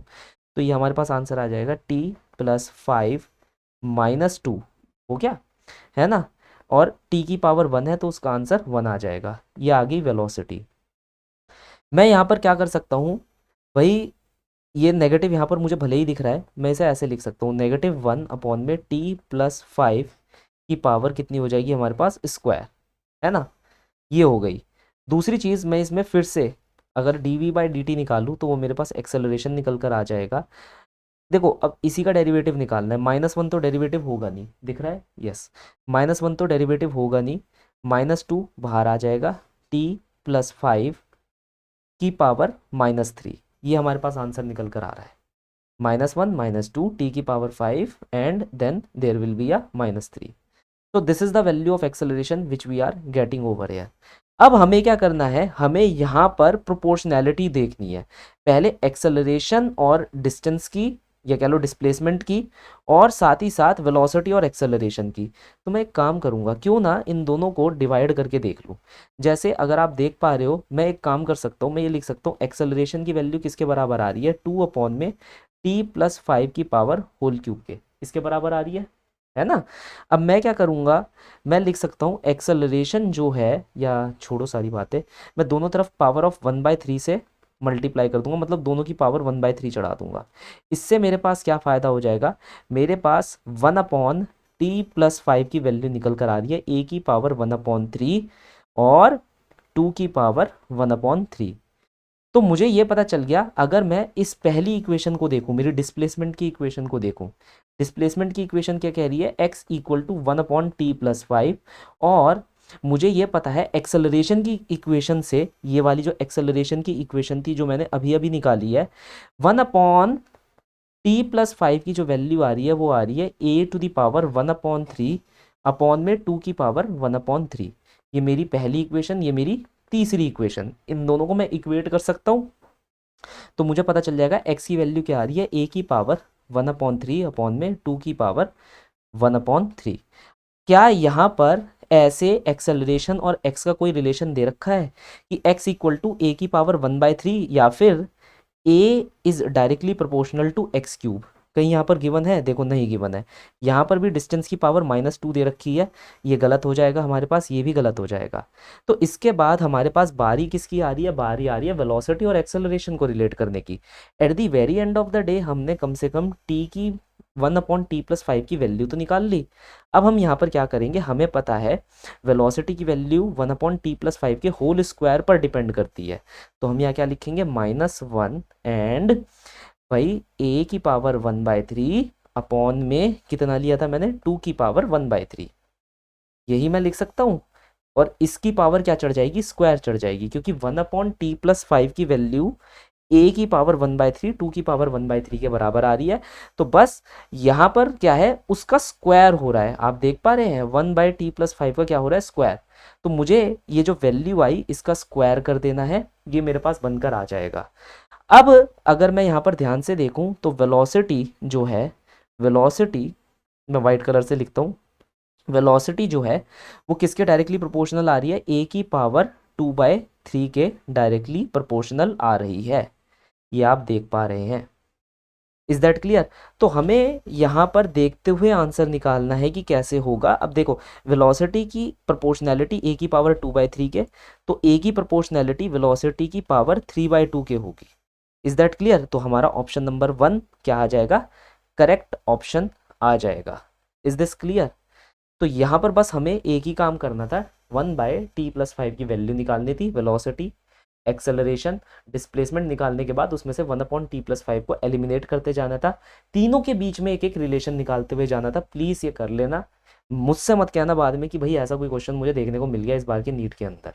तो ये हमारे पास आंसर आ जाएगा t प्लस 5 -2, हो गया, है ना। और t की पावर 1 है तो उसका आंसर 1 आ जाएगा। ये आ गई वेलोसिटी। मैं यहाँ पर क्या कर सकता हूँ भाई, ये नेगेटिव यहाँ पर मुझे भले ही दिख रहा है, मैं इसे ऐसे लिख सकता हूँ, -1/t+5 की पावर कितनी हो जाएगी हमारे पास, स्क्वायर, है ना। ये हो गई। दूसरी चीज़, मैं इसमें फिर से अगर dv/dt निकालूँ तो वो मेरे पास एक्सेलरेशन निकल कर आ जाएगा। देखो अब इसी का डेरिवेटिव निकालना है, -1 तो डेरिवेटिव होगा नहीं, दिख रहा है, यस, -1 तो डेरिवेटिव होगा नहीं, -2 बाहर आ जाएगा, t प्लस 5 की पावर -3, ये हमारे पास आंसर निकल कर आ रहा है। -1 -2 t की power 5 and then there will be a -3। तो this is the value of acceleration which we are getting over here. अब हमें क्या करना है, हमें यहाँ पर प्रोपोर्शनैलिटी देखनी है, पहले एक्सेलरेशन और डिस्टेंस की, या कह लो डिस्प्लेसमेंट की, और साथ ही साथ वेलोसिटी और एक्सेलरेशन की। तो मैं एक काम करूँगा, क्यों ना इन दोनों को डिवाइड करके देख लूँ। जैसे अगर आप देख पा रहे हो, मैं एक काम कर सकता हूँ, मैं ये लिख सकता हूँ एक्सेलरेशन की वैल्यू किसके बराबर आ रही है, 2/t+5 की पावर होल क्यूब के, इसके बराबर आ रही है ना। अब मैं क्या करूँगा, मैं लिख सकता हूँ एक्सेलरेशन जो है, या छोड़ो सारी बातें, मैं दोनों तरफ पावर ऑफ 1/3 से मल्टीप्लाई कर दूंगा, मतलब दोनों की पावर 1/3 चढ़ा दूंगा। इससे मेरे पास क्या फ़ायदा हो जाएगा, मेरे पास 1/t+5 की वैल्यू निकल कर आ रही है, a की पावर 1/3 और 2 की पावर 1/3। तो मुझे ये पता चल गया, अगर मैं इस पहली इक्वेशन को देखूं, मेरी डिस्प्लेसमेंट की इक्वेशन को देखूं, डिस्प्लेसमेंट की इक्वेशन क्या कह रही है, x इक्वल टू 1/t+5, और मुझे ये पता है एक्सेलरेशन की इक्वेशन से, ये वाली जो एक्सेलरेशन की इक्वेशन थी जो मैंने अभी अभी निकाली है, 1/t+5 की जो वैल्यू आ रही है वो आ रही है a⁻1/3 अपॉन में 2 की पावर 1/3। ये मेरी पहली इक्वेशन, ये मेरी तीसरी इक्वेशन, इन दोनों को मैं इक्वेट कर सकता हूँ। तो मुझे पता चल जाएगा x की वैल्यू क्या आ रही है, a की पावर 1/3 अपॉन में 2 की पावर 1/3। क्या यहाँ पर ऐसे एक्सेलरेशन और x का कोई रिलेशन दे रखा है कि x इक्वल टू a की पावर 1/3, या फिर a is directly proportional to x³? कहीं यहाँ पर गिवन है, देखो नहीं गिवन है। यहाँ पर भी डिस्टेंस की पावर -2 दे रखी है, ये गलत हो जाएगा हमारे पास, ये भी गलत हो जाएगा। तो इसके बाद हमारे पास बारी किसकी आ रही है, बारी आ रही है वेलोसिटी और एक्सेलरेशन को रिलेट करने की। At the very end of the day हमने कम से कम t की 1/t+5 की वैल्यू तो निकाल ली। अब हम यहाँ पर क्या करेंगे, हमें पता है वेलोसिटी की वैल्यू 1/t+5 के होल स्क्वायर पर डिपेंड करती है, तो हम यहाँ क्या लिखेंगे, -1 एंड भाई a⁻⁴ अपॉन में कितना लिया था मैंने, 2⁻⁴ यही मैं लिख सकता हूँ। और इसकी पावर क्या चढ़ जाएगी, स्क्वायर चढ़ जाएगी, क्योंकि 1/t+5 की वैल्यू a⁻⁴ 2⁻⁴ के बराबर आ रही है। तो बस यहाँ पर क्या है, उसका स्क्वायर हो रहा है, आप देख पा रहे हैं 1/t+5 का क्या हो रहा है, स्क्वायर। तो मुझे ये जो वैल्यू आई इसका स्क्वायर कर देना है, ये मेरे पास बनकर आ जाएगा। अब अगर मैं यहाँ पर ध्यान से देखूँ तो वेलोसिटी जो है, वेलोसिटी मैं वाइट कलर से लिखता हूँ, वेलोसिटी जो है वो किसके डायरेक्टली प्रोपोर्शनल आ रही है, a⁻2/3 के डायरेक्टली प्रोपोर्शनल आ रही है, ये आप देख पा रहे हैं। Is that clear. तो हमें यहाँ पर देखते हुए आंसर निकालना है कि कैसे होगा। अब देखो वेलोसिटी की प्रोपोर्शनैलिटी a⁻2/3 के, तो a की प्रोपोर्शनैलिटी वेलोसिटी की पावर 3/2 के होगी। Is that clear. तो हमारा ऑप्शन नंबर 1 क्या आ जाएगा, करेक्ट ऑप्शन आ जाएगा। Is this clear. तो यहाँ पर बस हमें एक ही काम करना था, 1/t+5 की वैल्यू निकालनी थी, वेलोसिटी, एक्सेलरेशन, डिस्प्लेसमेंट निकालने के बाद उसमें से 1/t+5 को एलिमिनेट करते जाना था, तीनों के बीच में एक एक रिलेशन निकालते हुए जाना था। प्लीज़ ये कर लेना, मुझसे मत कहना बाद में कि भाई ऐसा कोई क्वेश्चन मुझे देखने को मिल गया इस बार के नीट के अंदर।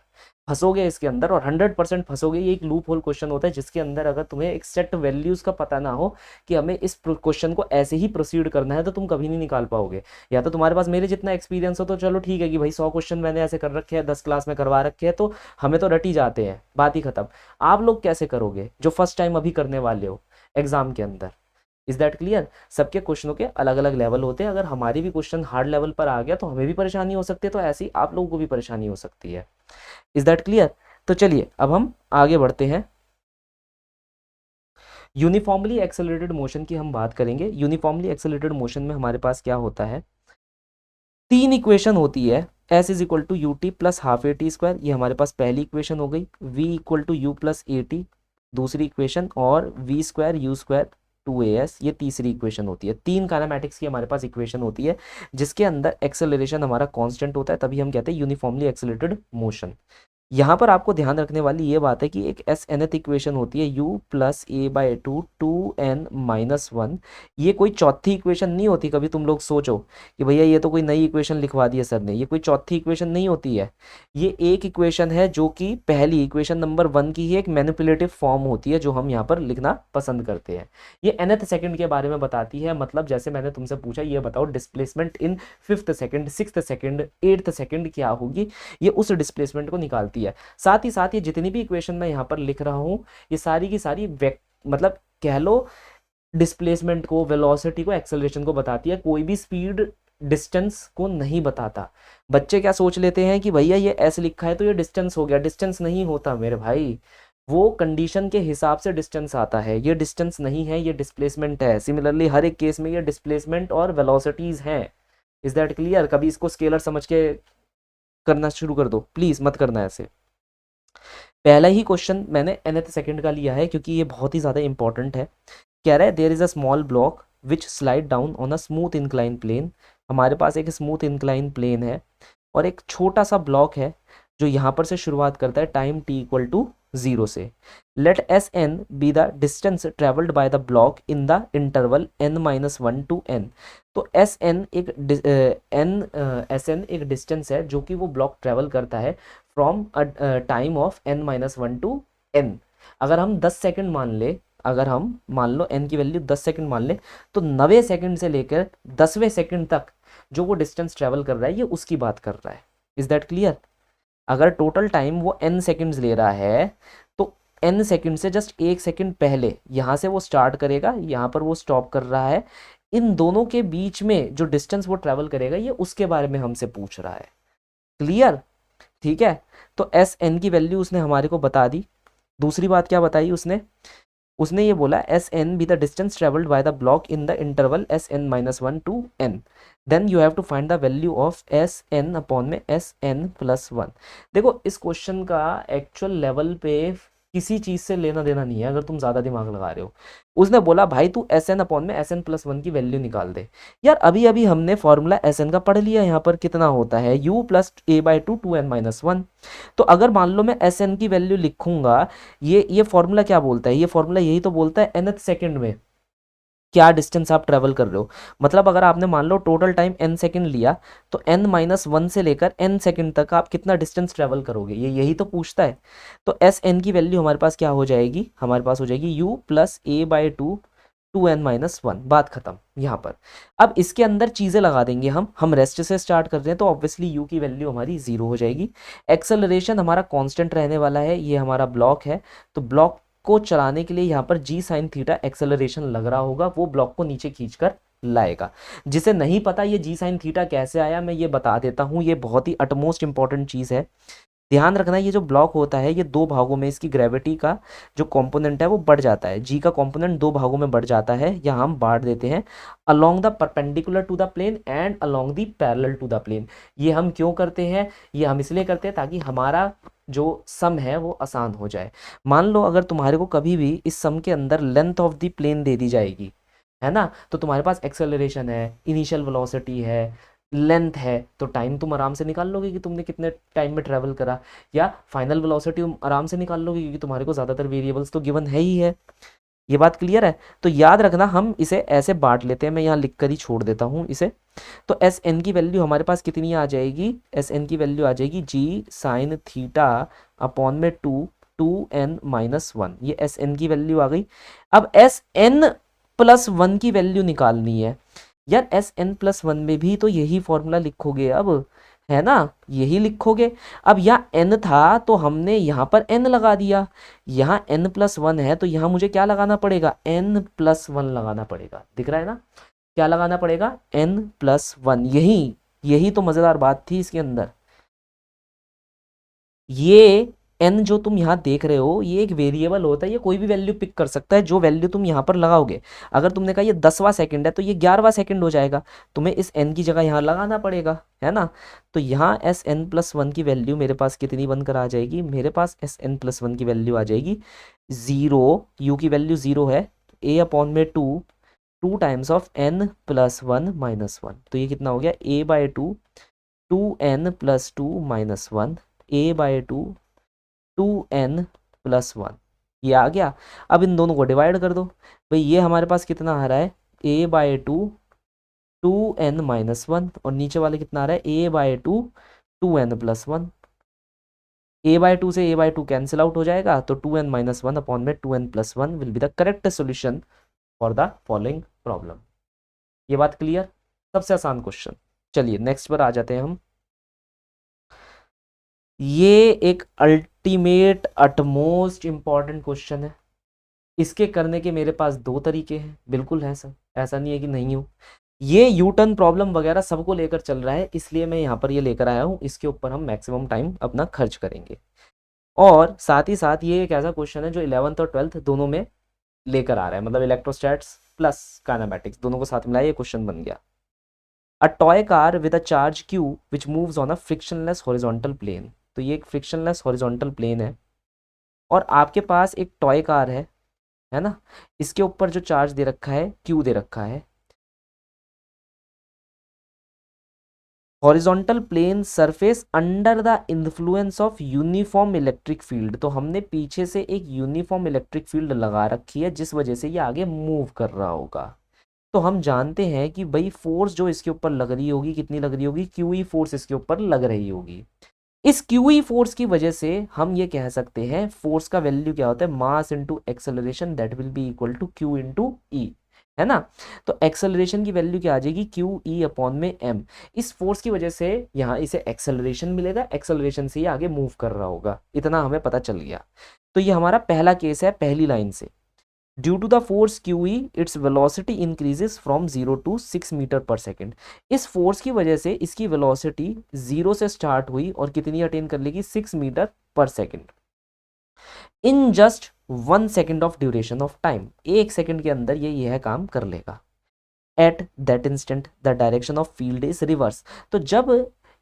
फंसोगे इसके अंदर और 100% फंसोगे। ये एक लूप होल क्वेश्चन होता है जिसके अंदर अगर तुम्हें एक सेट वैल्यूज़ का पता ना हो कि हमें इस क्वेश्चन को ऐसे ही प्रोसीड करना है, तो तुम कभी नहीं निकाल पाओगे। या तो तुम्हारे पास मेरे जितना एक्सपीरियंस हो तो चलो ठीक है कि भाई 100 क्वेश्चन मैंने ऐसे कर रखे हैं, 10 क्लास में करवा रखे हैं, तो हमें तो रट ही जाते हैं, बात ही खत्म। आप लोग कैसे करोगे जो फर्स्ट टाइम अभी करने वाले हो एग्जाम के अंदर। Is that clear. सबके क्वेश्चनों के अलग अलग लेवल होते हैं, अगर हमारी भी क्वेश्चन हार्ड लेवल पर आ गया तो हमें भी परेशानी हो सकती है, तो ऐसी आप लोगों को भी परेशानी हो सकती है। Is that clear. तो चलिए अब हम आगे बढ़ते हैं, यूनिफॉर्मली एक्सेलरेटेड मोशन की हम बात करेंगे। यूनिफॉर्मली एक्सेलरेटेड मोशन में हमारे पास क्या होता है, 3 इक्वेशन होती है, s is equal to U T plus half A T square, ये हमारे पास पहली इक्वेशन हो गई, v equal to you plus A t दूसरी इक्वेशन, और v square u square 2as ये तीसरी इक्वेशन होती है। 3 काइनेमैटिक्स की हमारे पास इक्वेशन होती है जिसके अंदर एक्सेलरेशन हमारा कांस्टेंट होता है, तभी हम कहते हैं यूनिफॉर्मली एक्सेलरेटेड मोशन। यहाँ पर आपको ध्यान रखने वाली ये बात है कि एक एस nth इक्वेशन होती है u प्लस a/2 2n-1, ये कोई चौथी इक्वेशन नहीं होती। कभी तुम लोग सोचो कि भैया ये तो कोई नई इक्वेशन लिखवा दी है सर ने, ये कोई चौथी इक्वेशन नहीं होती है। ये एक इक्वेशन है जो कि पहली इक्वेशन नंबर 1 की ही एक मैनिपुलेटिव फॉर्म होती है, जो हम यहाँ पर लिखना पसंद करते हैं। ये nth सेकंड के बारे में बताती है, मतलब जैसे मैंने तुमसे पूछा ये बताओ displacement in 5th second, 6th second, 8th second क्या होगी, ये उस डिस्प्लेसमेंट को निकालती है। साथ ही साथ ये जितनी भी इक्वेशन मैं यहाँ पर लिख रहा हूँ ये सारी की सारी मतलब कह लो डिस्प्लेसमेंट को, वेलोसिटी को, एक्सेलरेशन को बताती है, कोई भी स्पीड डिस्टेंस को नहीं बताता। बच्चे क्या सोच लेते हैं कि भैया ये एस लिखा है तो ये डिस्टेंस हो गया, डिस्टेंस नहीं होता मेरे भाई, वो कंडीशन के हिसाब से डिस्टेंस आता है, ये डिस्टेंस नहीं है, ये डिस्प्लेसमेंट है। सिमिलरली हर एक केस में ये डिस्प्लेसमेंट और वेलोसिटीज हैं। Is that clear. कभी इसको स्केलर समझ के करना शुरू कर दो, प्लीज मत करना ऐसे। पहला ही क्वेश्चन मैंने nth सेकंड का लिया है क्योंकि ये बहुत ही ज़्यादा इंपॉर्टेंट है। कह रहा है there is a small block which slide down on a smooth incline plane. हमारे पास एक स्मूथ इंक्लाइन प्लेन है और एक छोटा सा ब्लॉक है जो यहाँ पर से शुरुआत करता है टाइम t इक्वल टू 0 से। Let s n be the distance travelled by the block in the interval n-1 to n। तो एस एन एक डिस्टेंस है जो कि वो ब्लॉक ट्रेवल करता है from time of n-1 to n। अगर हम 10 सेकंड मान ले, अगर हम मान लो n की वैल्यू 10 सेकंड मान ले, तो 90 सेकंड से लेकर 10वें सेकंड तक जो वो डिस्टेंस ट्रेवल कर रहा है ये उसकी बात कर रहा है। Is that clear. अगर टोटल टाइम वो n सेकंड्स ले रहा है तो n सेकंड से जस्ट 1 सेकंड पहले यहाँ से वो स्टार्ट करेगा, यहाँ पर वो स्टॉप कर रहा है, इन दोनों के बीच में जो डिस्टेंस वो ट्रेवल करेगा ये उसके बारे में हमसे पूछ रहा है। क्लियर, ठीक है। तो एस एन की वैल्यू उसने हमारे को बता दी। दूसरी बात क्या बताई उसने, उसने ये बोला s n be the distance travelled by the block in the interval s(n-1 to n, then you have to find the value of s n upon में s n+1। देखो इस क्वेश्चन का एक्चुअल लेवल पे किसी चीज से लेना देना नहीं है अगर तुम ज्यादा दिमाग लगा रहे हो। उसने बोला भाई तू एस एन अपॉन में एस एन प्लस वन की वैल्यू निकाल दे। यार अभी अभी हमने फॉर्मूला एस एन का पढ़ लिया, यहाँ पर कितना होता है u plus A by two two N minus one. तो अगर मान लो मैं एस एन की वैल्यू लिखूंगा, ये फॉर्मूला क्या बोलता है, ये फॉर्मूला यही तो बोलता है nth सेकंड में क्या डिस्टेंस आप ट्रेवल कर रहे हो। मतलब अगर आपने मान लो टोटल टाइम n सेकंड लिया, तो n माइनस वन से लेकर n सेकंड तक आप कितना डिस्टेंस ट्रेवल करोगे, ये यही तो पूछता है। तो एस एन की वैल्यू हमारे पास क्या हो जाएगी, हमारे पास हो जाएगी u plus A by two two N minus one. बात खत्म यहाँ पर। अब इसके अंदर चीज़ें लगा देंगे हम रेस्ट से स्टार्ट कर रहे हैं तो ऑब्वियसली u की वैल्यू हमारी जीरो हो जाएगी। एक्सेलरेशन हमारा कांस्टेंट रहने वाला है, ये हमारा ब्लॉक है, तो ब्लॉक को चलाने के लिए यहाँ पर जी साइन थीटा एक्सेलरेशन लग रहा होगा, वो ब्लॉक को नीचे खींचकर लाएगा। जिसे नहीं पता ये जी साइन थीटा कैसे आया, मैं ये बता देता हूँ, ये बहुत ही अटमोस्ट इंपॉर्टेंट चीज़ है। ध्यान रखना ये जो ब्लॉक होता है ये दो भागों में, इसकी ग्रेविटी का जो कंपोनेंट है वो बढ़ जाता है, जी का कंपोनेंट दो भागों में बढ़ जाता है, या हम बांट देते हैं along the perpendicular to the plane and along the parallel to the plane. ये हम क्यों करते हैं, ये हम इसलिए करते हैं ताकि हमारा जो सम है वो आसान हो जाए। मान लो अगर तुम्हारे को कभी भी इस सम के अंदर लेंथ ऑफ द प्लेन दे दी जाएगी, है ना, तो तुम्हारे पास एक्सेलरेशन है, इनिशियल वेलोसिटी है, लेंथ है, तो टाइम तुम आराम से निकाल लोगे कि तुमने कितने टाइम में ट्रैवल करा, या फाइनल वेलोसिटी तुम आराम से निकाल लोगे क्योंकि तुम्हारे को ज़्यादातर वेरिएबल्स तो गिवन है ही है। ये बात क्लियर है। तो याद रखना हम इसे ऐसे बांट लेते हैं, मैं यहाँ लिख कर ही छोड़ देता हूँ इसे। तो एस एन की वैल्यू हमारे पास कितनी आ जाएगी, एस एन की वैल्यू आ जाएगी जी साइन थीटा अपॉन में two two N minus one, ये एस एन की वैल्यू आ गई। अब एस एन प्लस वन की वैल्यू निकालनी है। यार एस एन प्लस वन में भी तो यही फॉर्मूला लिखोगे अब, है ना, यही लिखोगे। अब यहाँ n था तो हमने यहाँ पर n लगा दिया, यहाँ n प्लस वन है तो यहाँ मुझे क्या लगाना पड़ेगा, n प्लस वन लगाना पड़ेगा। दिख रहा है ना, क्या लगाना पड़ेगा, n प्लस वन। यही यही तो मजेदार बात थी इसके अंदर। ये n जो तुम यहाँ देख रहे हो ये एक वेरिएबल होता है, ये कोई भी वैल्यू पिक कर सकता है, जो वैल्यू तुम यहाँ पर लगाओगे। अगर तुमने कहा ये 10वां सेकंड है तो ये 11वां सेकंड हो जाएगा, तुम्हें इस n की जगह यहाँ लगाना पड़ेगा, है ना। तो यहाँ एस एन प्लस वन की वैल्यू मेरे पास कितनी बनकर आ जाएगी, मेरे पास एस एन प्लस वन की वैल्यू आ जाएगी ज़ीरो, यू की वैल्यू ज़ीरो है, ए अपॉन में two, two times of n plus one minus one, तो ये कितना हो गया, a by two two N plus two minus one, A by two two N plus one, ये आ गया। अब इन दोनों को डिवाइड कर दो, भाई ये हमारे पास कितना आ रहा है, a by two two N minus one, और नीचे वाले कितना आ रहा है, a by two two N plus one. a by two से a by two cancel out हो जाएगा, तो two N minus one upon में two N plus one will be the correct solution for the following problem. ये बात clear, सबसे आसान question. चलिए नेक्स्ट पर आ जाते हैं हम। ये एक अल्टीमेट अटमोस्ट इंपॉर्टेंट क्वेश्चन है, इसके करने के मेरे पास दो तरीके हैं, बिल्कुल है सर, ऐसा नहीं है कि नहीं हो। ये यू टर्न प्रॉब्लम वगैरह सबको लेकर चल रहा है, इसलिए मैं यहाँ पर ये लेकर आया हूँ, इसके ऊपर हम मैक्सिमम टाइम अपना खर्च करेंगे। और साथ ही साथ ये एक ऐसा क्वेश्चन है जो 11th और 12th दोनों में लेकर आ रहा है, मतलब इलेक्ट्रोस्टैट्स प्लस काइनेमैटिक्स दोनों को साथ मिलाया ये क्वेश्चन बन गया। A toy car with a charge Q which moves on a frictionless horizontal plane. तो ये एक फ्रिक्शनलेस हॉरिजॉन्टल प्लेन है और आपके पास एक टॉय कार है ना, इसके ऊपर जो चार्ज दे रखा है क्यू दे रखा है, horizontal plane surface under the influence of uniform electric field. तो हमने पीछे से एक यूनिफॉर्म इलेक्ट्रिक फील्ड लगा रखी है जिस वजह से ये आगे मूव कर रहा होगा। तो हम जानते हैं कि भाई फोर्स जो इसके ऊपर लग रही होगी कितनी लग रही होगी, क्यूई फोर्स इसके ऊपर लग रही होगी। इस क्यूई फोर्स की वजह से हम ये कह सकते हैं फोर्स का वैल्यू क्या होता है, mass into acceleration that will be equal to Q into E, है ना। तो एक्सेलरेशन की वैल्यू क्या आ जाएगी, क्यू ई अपॉन में एम। इस फोर्स की वजह से यहाँ इसे एक्सेलरेशन मिलेगा, एक्सेलरेशन से ये आगे मूव कर रहा होगा, इतना हमें पता चल गया। तो ये हमारा पहला केस है पहली लाइन से। Due to the force Q E its velocity increases from 0 to 6 metre per second. इस फोर्स की वजह से इसकी वेलोसिटी 0 से स्टार्ट हुई और कितनी अटेन कर लेगी, 6 metre per second in just 1 second of duration of time. एक सेकेंड के अंदर ये यह काम कर लेगा। At that instant the direction of field is reverse. तो जब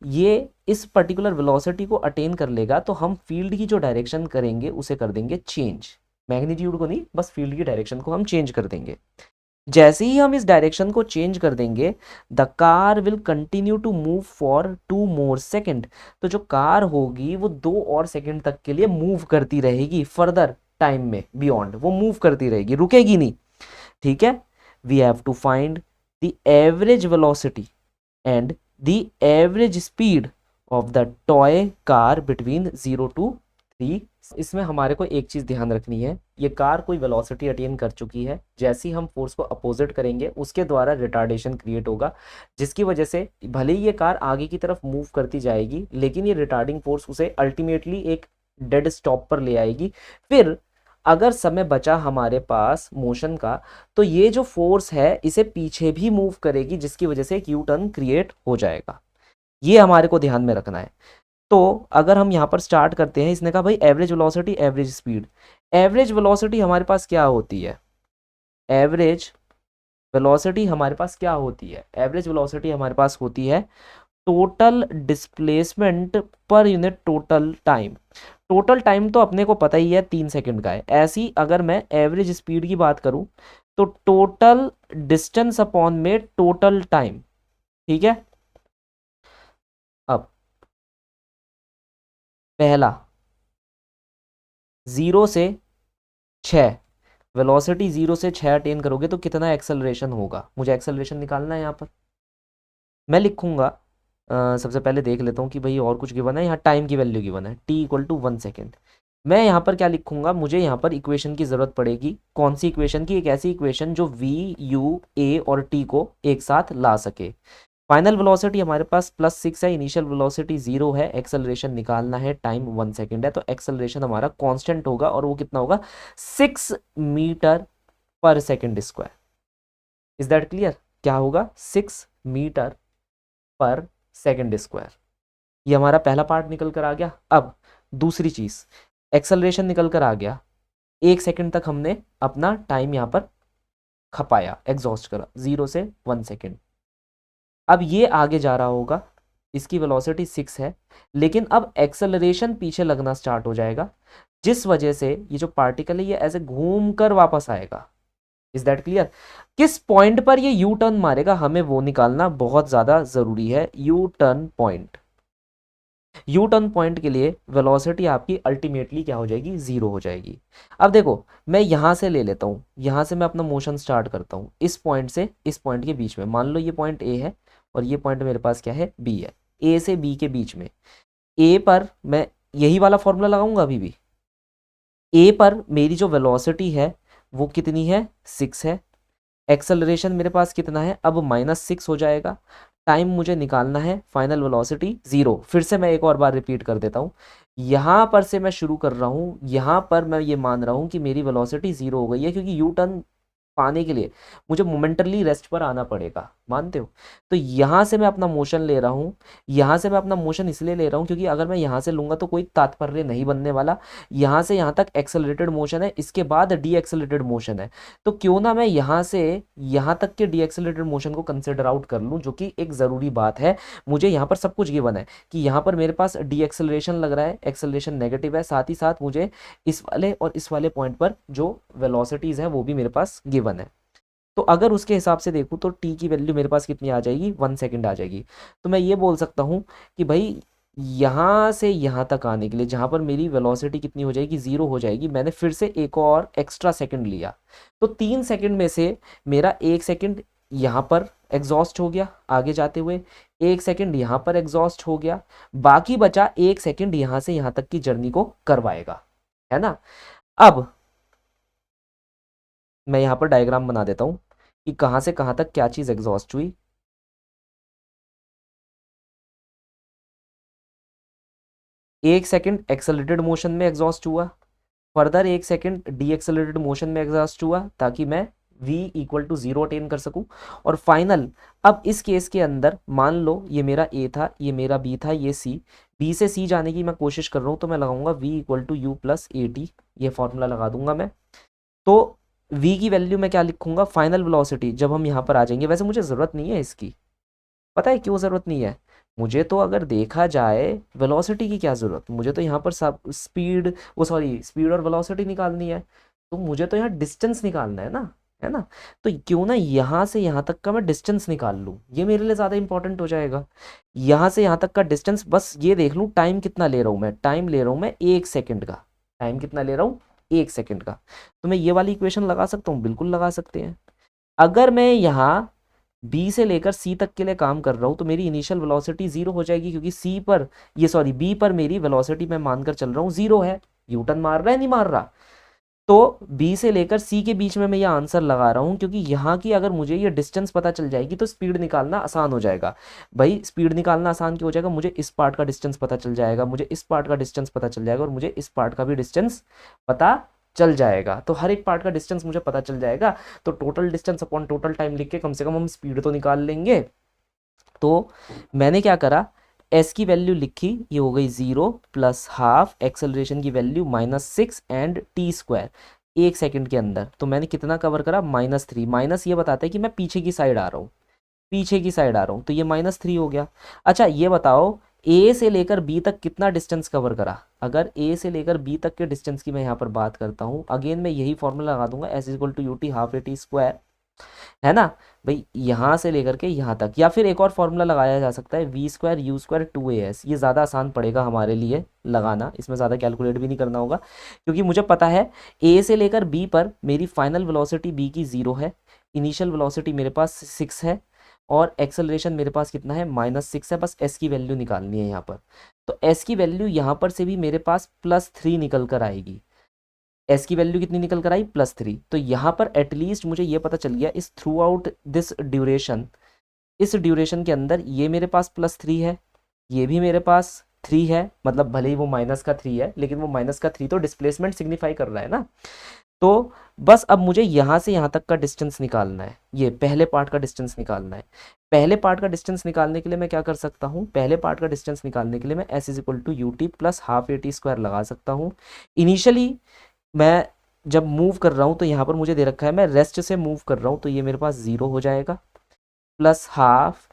ये इस पर्टिकुलर वेलोसिटी को अटेन कर लेगा तो हम फील्ड की जो डायरेक्शन करेंगे उसे कर देंगे चेंज, मैग्नीट्यूड को नहीं, बस फील्ड की डायरेक्शन को हम चेंज कर देंगे। जैसे ही हम इस डायरेक्शन को चेंज कर देंगे the car will continue to move for 2 more second, तो जो कार होगी वो 2 और सेकेंड तक के लिए मूव करती रहेगी, फर्दर टाइम में बियॉन्ड वो मूव करती रहेगी, रुकेगी नहीं। ठीक है, we have to find the average velocity and the average speed of the toy car between 0 to 3। इसमें हमारे को एक चीज़ ध्यान रखनी है, ये कार कोई वेलोसिटी अटेन कर चुकी है, जैसे ही हम फोर्स को अपोजिट करेंगे उसके द्वारा रिटार्डेशन क्रिएट होगा, जिसकी वजह से भले ही ये कार आगे की तरफ मूव करती जाएगी लेकिन ये रिटार्डिंग फोर्स उसे अल्टीमेटली एक डेड स्टॉप पर ले आएगी। फिर अगर समय बचा हमारे पास मोशन का तो ये जो फोर्स है इसे पीछे भी मूव करेगी, जिसकी वजह से एक यू टर्न क्रिएट हो जाएगा। ये हमारे को ध्यान में रखना है। तो अगर हम यहाँ पर स्टार्ट करते हैं, इसने कहा भाई average velocity average speed. Average velocity हमारे पास क्या होती है, एवरेज वेलोसिटी हमारे पास क्या होती है, एवरेज वेलोसिटी हमारे पास होती है total displacement per unit total time. Total time तो अपने को पता ही है 3 सेकंड का है, ऐसी अगर मैं एवरेज स्पीड की बात करूं तो टोटल डिस्टेंस अपॉन में टोटल टाइम। ठीक है, अब पहला 0 से 6, वेलोसिटी 0 से 6 अटेन करोगे तो कितना एक्सेलरेशन होगा, मुझे एक्सेलरेशन निकालना है। यहाँ पर मैं लिखूंगा सबसे पहले देख लेता हूँ कि भाई और कुछ गिवन है, यहाँ टाइम की वैल्यू गिवन है t=1 सेकेंड। मैं यहाँ पर क्या लिखूंगा, मुझे यहाँ पर इक्वेशन की ज़रूरत पड़ेगी। कौन सी इक्वेशन की, एक ऐसी इक्वेशन जो v u a और t को एक साथ ला सके। फाइनल वेलोसिटी हमारे पास +6 है, इनिशियल वेलोसिटी 0 है, एक्सेलरेशन निकालना है, टाइम 1 सेकेंड है, तो एक्सेलरेशन हमारा कांस्टेंट होगा और वो कितना होगा 6 metre per second square. Is that clear, क्या होगा 6 मीटर पर सेकेंड स्क्वायर। ये हमारा पहला पार्ट निकल कर आ गया। अब दूसरी चीज, एक्सेलरेशन निकल कर आ गया, 1 सेकेंड तक हमने अपना टाइम यहाँ पर खपाया, एग्जॉस्ट करा 0 से 1 सेकेंड। अब ये आगे जा रहा होगा, इसकी वेलोसिटी 6 है, लेकिन अब एक्सेलरेशन पीछे लगना स्टार्ट हो जाएगा, जिस वजह से ये जो पार्टिकल है ये ऐसे घूम कर वापस आएगा। इज दैट क्लियर, किस पॉइंट पर ये यू टर्न मारेगा हमें वो निकालना बहुत ज्यादा जरूरी है। U turn point, U turn point के लिए वेलोसिटी आपकी अल्टीमेटली क्या हो जाएगी, 0 हो जाएगी। अब देखो मैं यहां से ले लेता हूं, यहां से मैं अपना मोशन स्टार्ट करता हूं, इस पॉइंट से इस पॉइंट के बीच में, मान लो ये पॉइंट ए है और ये पॉइंट मेरे पास क्या है, बी है। ए से बी के बीच में, ए पर मैं यही वाला फॉर्मूला लगाऊंगा अभी भी। ए पर मेरी जो वेलोसिटी है वो कितनी है, 6 है। एक्सेलरेशन मेरे पास कितना है, अब -6 हो जाएगा। टाइम मुझे निकालना है, फाइनल वेलोसिटी 0। फिर से मैं एक और बार रिपीट कर देता हूँ, यहाँ पर से मैं शुरू कर रहा हूँ, यहाँ पर मैं ये मान रहा हूँ कि मेरी वेलोसिटी 0 हो गई है, क्योंकि यू टर्न पाने के लिए मुझे मोमेंटली रेस्ट पर आना पड़ेगा, मानते हो। तो यहाँ से मैं अपना मोशन ले रहा हूँ, यहाँ से मैं अपना मोशन इसलिए ले रहा हूँ क्योंकि अगर मैं यहाँ से लूँगा तो कोई तात्पर्य नहीं बनने वाला। यहाँ से यहाँ तक एक्सेलरेटेड मोशन है, इसके बाद डी एक्सेलरेटेड मोशन है, तो क्यों ना मैं यहाँ से यहाँ तक के डी एक्सेलरेटेड मोशन को कंसिडर आउट कर लूँ, जो कि एक ज़रूरी बात है। मुझे यहाँ पर सब कुछ गिवन है कि यहाँ पर मेरे पास डी एक्सेलरेशन लग रहा है, एक्सेलरेशन नेगेटिव है, साथ ही साथ मुझे इस वाले और इस वाले पॉइंट पर जो वेलोसिटीज़ है वो भी मेरे पास गिवन है। तो अगर उसके हिसाब से देखूँ तो टी की वैल्यू मेरे पास कितनी आ जाएगी, 1 सेकेंड आ जाएगी। तो मैं ये बोल सकता हूँ कि भाई यहाँ से यहाँ तक आने के लिए, जहाँ पर मेरी वेलोसिटी कितनी हो जाएगी, 0 हो जाएगी, मैंने फिर से एक और एक्स्ट्रा सेकंड लिया, तो 3 सेकंड में से मेरा 1 सेकंड यहाँ पर एग्जॉस्ट हो गया आगे जाते हुए, 1 सेकंड यहाँ पर एग्जॉस्ट हो गया, बाकी बचा 1 सेकंड यहाँ से यहाँ तक की जर्नी को करवाएगा, है ना। अब मैं यहाँ पर डायग्राम बना देता हूँ कि कहाँ से कहाँ तक क्या चीज़ एग्जॉस्ट हुई। 1 सेकंड एक्सेलरेटेड मोशन में एग्जॉस्ट हुआ, further 1 second D accelerated motion में एग्जॉस्ट हुआ, ताकि मैं v = 0 अटेन कर सकूं। और फाइनल, अब इस केस के अंदर मान लो ये मेरा a था, ये मेरा b था, ये c, b से c जाने की मैं कोशिश कर रहा हूँ, तो मैं लगाऊंगा v = u + at, ये फॉर्मूला लगा दूंगा मैं। तो v की वैल्यू मैं क्या लिखूंगा, फाइनल वेलोसिटी, जब हम यहाँ पर आ जाएंगे, वैसे मुझे ज़रूरत नहीं है इसकी, पता है क्यों ज़रूरत नहीं है, मुझे तो अगर देखा जाए वेलोसिटी की क्या ज़रूरत, मुझे तो यहाँ पर सब स्पीड, वो सॉरी स्पीड और वेलोसिटी निकालनी है, तो मुझे तो यहाँ डिस्टेंस निकालना है ना। तो क्यों ना यहाँ से यहाँ तक का मैं डिस्टेंस निकाल लूँ, ये मेरे लिए ज़्यादा इंपॉर्टेंट हो जाएगा। यहाँ से यहाँ तक का डिस्टेंस, बस ये देख लूँ टाइम कितना ले रहा हूँ मैं, टाइम ले रहा हूँ मैं 1 सेकेंड का, टाइम कितना ले रहा हूँ 1 सेकेंड का। तो मैं ये वाली इक्वेशन लगा सकता हूँ, बिल्कुल लगा सकते हैं। अगर मैं यहाँ बी से लेकर सी तक के लिए काम कर रहा हूँ तो मेरी इनिशियल वेलोसिटी जीरो हो जाएगी, क्योंकि सी पर ये सॉरी बी पर मेरी वेलोसिटी मैं मानकर चल रहा हूँ जीरो है, न्यूटन मार रहा है नहीं मार रहा। तो बी से लेकर सी के बीच में मैं ये आंसर लगा रहा हूँ, क्योंकि यहाँ की अगर मुझे ये डिस्टेंस पता चल जाएगी तो स्पीड निकालना आसान हो जाएगा। भाई स्पीड निकालना आसान क्यों हो जाएगा, मुझे इस पार्ट का डिस्टेंस पता चल जाएगा, मुझे इस पार्ट का डिस्टेंस पता चल जाएगा, और मुझे इस पार्ट का भी डिस्टेंस पता चल जाएगा। तो हर एक पार्ट का डिस्टेंस मुझे पता चल जाएगा, तो total distance upon total time लिख के कम से कम हम स्पीड तो निकाल लेंगे। तो मैंने क्या करा, एस की वैल्यू लिखी, ये हो गई 0 प्लस हाफ, एक्सेलरेशन की value -6 and T square 1 second के अंदर। तो मैंने कितना कवर करा, -3। माइनस ये बताता है कि मैं पीछे की साइड आ रहा हूँ, पीछे की साइड आ रहा हूँ, तो ये -3 हो गया। अच्छा ये बताओ ए से लेकर बी तक कितना डिस्टेंस कवर करा। अगर ए से लेकर बी तक के डिस्टेंस की मैं यहाँ पर बात करता हूँ, अगेन मैं यही फॉर्मूला लगा दूंगा, S equal to you T half A T square, है ना भाई, यहाँ से लेकर के यहाँ तक। या फिर एक और फॉर्मूला लगाया जा सकता है, we square u square 2as, ये ज़्यादा आसान पड़ेगा हमारे लिए लगाना, इसमें ज़्यादा कैलकुलेट भी नहीं करना होगा, क्योंकि मुझे पता है ए से लेकर बी पर मेरी फाइनल वेलोसिटी बी की 0 है, इनिशियल वेलोसिटी मेरे पास 6 है, और एक्सेलरेशन मेरे पास कितना है, -6 है। बस एस की वैल्यू निकालनी है यहाँ पर, तो एस की वैल्यू यहाँ पर से भी मेरे पास +3 निकल कर आएगी। एस की वैल्यू कितनी निकल कर आई, +3। तो यहाँ पर एटलीस्ट मुझे ये पता चल गया, इस थ्रू आउट दिस ड्यूरेशन, इस ड्यूरेशन के अंदर ये मेरे पास +3 है, ये भी मेरे पास 3 है, मतलब भले ही वो -3 है, लेकिन वो -3 तो डिस्प्लेसमेंट सिग्निफाई कर रहा है ना। तो बस अब मुझे यहाँ से यहाँ तक का डिस्टेंस निकालना है, ये पहले पार्ट का डिस्टेंस निकालना है। पहले पार्ट का डिस्टेंस निकालने के लिए मैं क्या कर सकता हूँ, पहले पार्ट का डिस्टेंस निकालने के लिए मैं S is equal to U T plus half A T square लगा सकता हूँ। इनिशियली मैं जब मूव कर रहा हूँ तो यहाँ पर मुझे दे रखा है मैं रेस्ट से मूव कर रहा हूँ, तो ये मेरे पास 0 हो जाएगा, प्लस हाफ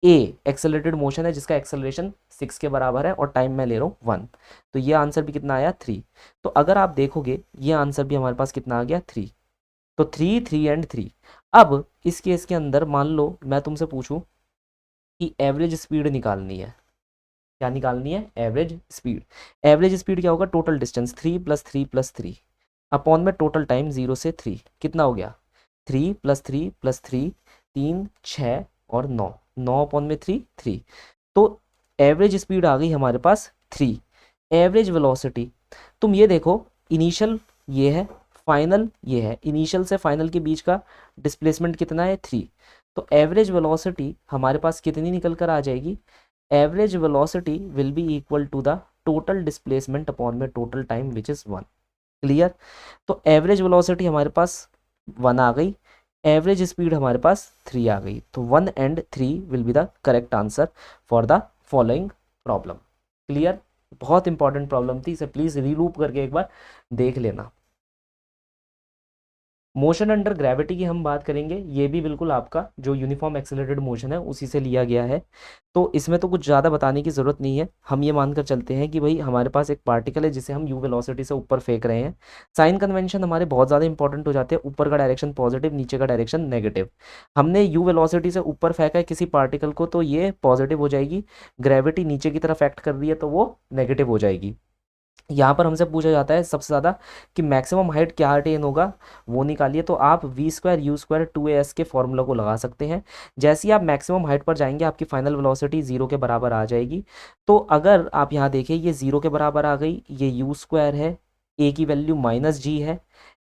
ए एक्सेलरेटेड मोशन है जिसका एक्सेलरेशन 6 के बराबर है, और टाइम मैं ले रहा हूँ 1। तो ये आंसर भी कितना आया, 3। तो अगर आप देखोगे ये आंसर भी हमारे पास कितना आ गया, 3। तो 3 3 एंड 3। अब इस केस के अंदर मान लो मैं तुमसे पूछूं कि एवरेज स्पीड निकालनी है, क्या निकालनी है, एवरेज स्पीड। एवरेज स्पीड क्या होगा, टोटल डिस्टेंस 3 + 3 + 3 अपॉन में टोटल टाइम 0 से 3, कितना हो गया, 3 + 3 + 3 3 6 और 9, 9 अपॉन में 3 3। तो एवरेज स्पीड आ गई हमारे पास 3। एवरेज वेलोसिटी, तुम ये देखो, इनिशियल ये है, फाइनल ये है, इनिशियल से फाइनल के बीच का डिस्प्लेसमेंट कितना है, 3। तो एवरेज वेलोसिटी हमारे पास कितनी निकल कर आ जाएगी, average velocity will be equal to the total displacement upon में total time which is 1। Clear. तो एवरेज वेलोसिटी हमारे पास 1 आ गई, एवरेज स्पीड हमारे पास 3 आ गई, तो 1 and 3 will be the correct answer for the following problem. Clear, बहुत इंपॉर्टेंट प्रॉब्लम थी, इसे प्लीज रीलूप करके एक बार देख लेना। मोशन अंडर ग्रेविटी की हम बात करेंगे, ये भी बिल्कुल आपका जो यूनिफॉर्म एक्सेलरेटेड मोशन है उसी से लिया गया है, तो इसमें तो कुछ ज़्यादा बताने की ज़रूरत नहीं है। हम ये मानकर चलते हैं कि भाई हमारे पास एक पार्टिकल है जिसे हम यू वेलोसिटी से ऊपर फेंक रहे हैं। साइन कन्वेंशन हमारे बहुत ज़्यादा इंपॉर्टेंट हो जाते हैं, ऊपर का डायरेक्शन पॉजिटिव, नीचे का डायरेक्शन नेगेटिव। हमने यू वेलोसिटी से ऊपर फेंका है किसी पार्टिकल को तो ये पॉजिटिव हो जाएगी, ग्रेविटी नीचे की तरफ एक्ट कर रही है तो वो नेगेटिव हो जाएगी। यहाँ पर हमसे पूछा जाता है सबसे ज़्यादा कि मैक्सिमम हाइट क्या अटेन होगा, वो निकालिए। तो आप we square u square 2as के फॉर्मूला को लगा सकते हैं। जैसे ही आप मैक्सिमम हाइट पर जाएंगे आपकी फाइनल वेलोसिटी 0 के बराबर आ जाएगी। तो अगर आप यहाँ देखिए ये 0 के बराबर आ गई, ये यू स्क्वायर है, ए की वैल्यू -g है,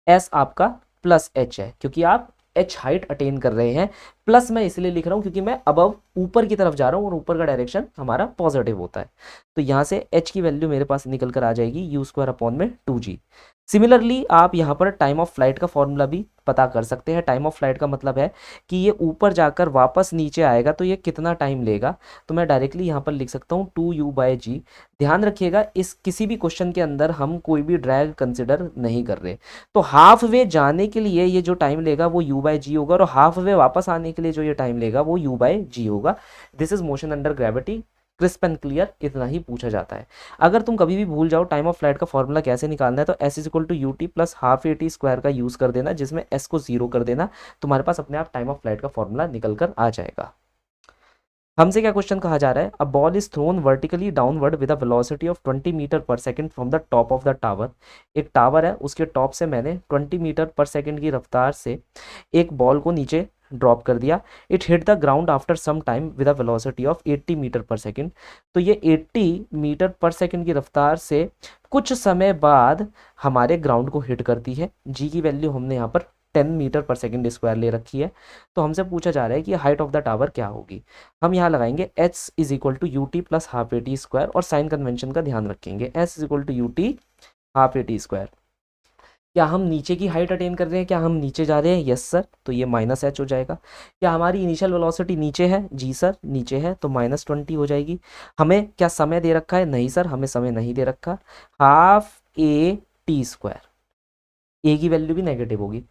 एस आपका +h है, क्योंकि आप h हाइट अटेन कर रहे हैं। प्लस मैं इसलिए लिख रहा हूँ क्योंकि मैं अबव ऊपर की तरफ जा रहा हूँ और ऊपर का डायरेक्शन हमारा पॉजिटिव होता है। तो यहाँ से h की वैल्यू मेरे पास निकल कर आ जाएगी यू स्क्वायर अपॉन में 2g। सिमिलरली आप यहाँ पर टाइम ऑफ फ्लाइट का फॉर्मूला भी पता कर सकते हैं। टाइम ऑफ फ्लाइट का मतलब है कि ये ऊपर जाकर वापस नीचे आएगा तो ये कितना टाइम लेगा, तो मैं डायरेक्टली यहाँ पर लिख सकता हूँ 2u/g। ध्यान रखिएगा इस किसी भी क्वेश्चन के अंदर हम कोई भी ड्रैग कंसिडर नहीं कर रहे। तो हाफ वे जाने के लिए ये जो टाइम लेगा वो u/g होगा, और हाफ वे वापस आने के लिए जो ये टाइम लेगा वो u/g होगा। This is motion under gravity. Crisp and clear इतना ही पूछा जाता है। अगर तुम कभी भी भूल जाओ टाइम ऑफ फ्लाइट का फॉर्मूला कैसे निकालना है, तो S is equal to U T plus half A T square का यूज़ कर देना, जिसमें एस को जीरो कर देना, तुम्हारे पास अपने आप टाइम ऑफ फ्लाइट का फॉर्मूला निकल कर आ जाएगा। हमसे क्या क्वेश्चन कहा जा रहा है, a ball is thrown vertically downward with a velocity of 20 metre per second from the top of the tower. एक टावर है, उसके टॉप से मैंने 20 मीटर पर सेकंड की रफ्तार से एक बॉल को नीचे ड्रॉप कर दिया। It hit the ground after some time with a velocity of 80 metre per second. तो ये 80 मीटर पर सेकंड की रफ्तार से कुछ समय बाद हमारे ग्राउंड को हिट करती है। जी की वैल्यू हमने यहाँ पर 10 मीटर पर सेकंड स्क्वायर ले रखी है। तो हमसे पूछा जा रहा है कि हाइट ऑफ द टावर क्या होगी। हम यहाँ लगाएंगे h is equal to U T plus half A T square, और साइन कन्वेंशन का ध्यान रखेंगे, s is equal to you T half A T square. क्या हम नीचे की हाइट अटेन कर रहे हैं, क्या हम नीचे जा रहे हैं, यस सर, तो ये माइनस एच हो जाएगा। क्या हमारी इनिशियल वेलोसिटी नीचे है, जी सर नीचे है, तो माइनस 20 हो जाएगी। हमें क्या समय दे रखा है, नहीं सर हमें समय नहीं दे रखा। हाफ ए टी स्क्वायर, ए की वैल्यू भी नेगेटिव होगी।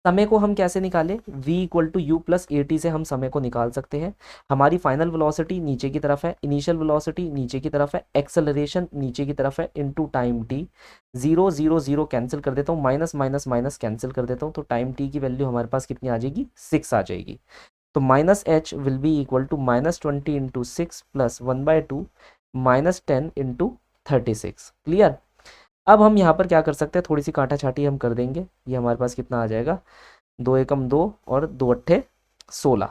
समय को हम कैसे निकालें, v equal to you plus A T से हम समय को निकाल सकते हैं। हमारी फाइनल वेलोसिटी नीचे की तरफ है, इनिशियल वेलोसिटी नीचे की तरफ है, एक्सेलरेशन नीचे की तरफ है, इनटू टाइम t। 0 0 0 कैंसिल कर देता हूँ, माइनस माइनस माइनस कैंसिल कर देता हूँ, तो टाइम t की वैल्यू हमारे पास कितनी आ जाएगी, 6 आ जाएगी। तो minus H will be equal to -20 into 6 plus 1/2 -10 into 36। Clear. अब हम यहाँ पर क्या कर सकते हैं, थोड़ी सी कांटा छाटी हम कर देंगे। ये हमारे पास कितना आ जाएगा, 2 एकम 2 और 2 अट्ठे 16।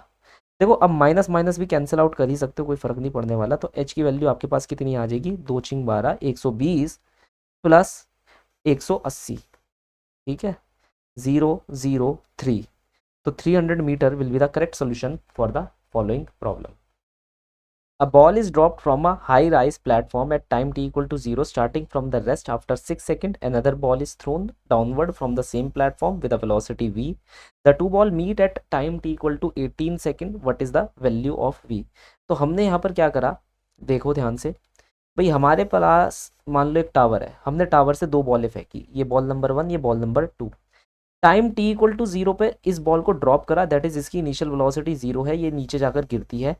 देखो अब माइनस माइनस भी कैंसिल आउट कर ही सकते हो, कोई फर्क नहीं पड़ने वाला। तो h की वैल्यू आपके पास कितनी आ जाएगी, 2 छिंग 12 120 प्लस 180। ठीक है, 003। तो 300 metre will be the correct solution for the following problem. A ball is dropped from a high-rise platform at time t equal to 0 starting from the rest after 6 seconds. Another ball is thrown downward from the same platform with a velocity v. The two balls meet at time t equal to 18 seconds. What is the value of v? तो हमने यहाँ पर क्या करा, देखो ध्यान से भाई, हमारे पास मान लो एक टावर है, हमने टावर से 2 बॉलें फेंकी, ये बॉल नंबर 1, ये ball number 2। Time t equal to 0 पे इस बॉल को ड्रॉप करा, दैट इज इसकी इनिशियल वेलोसिटी 0 है, ये नीचे जाकर गिरती है।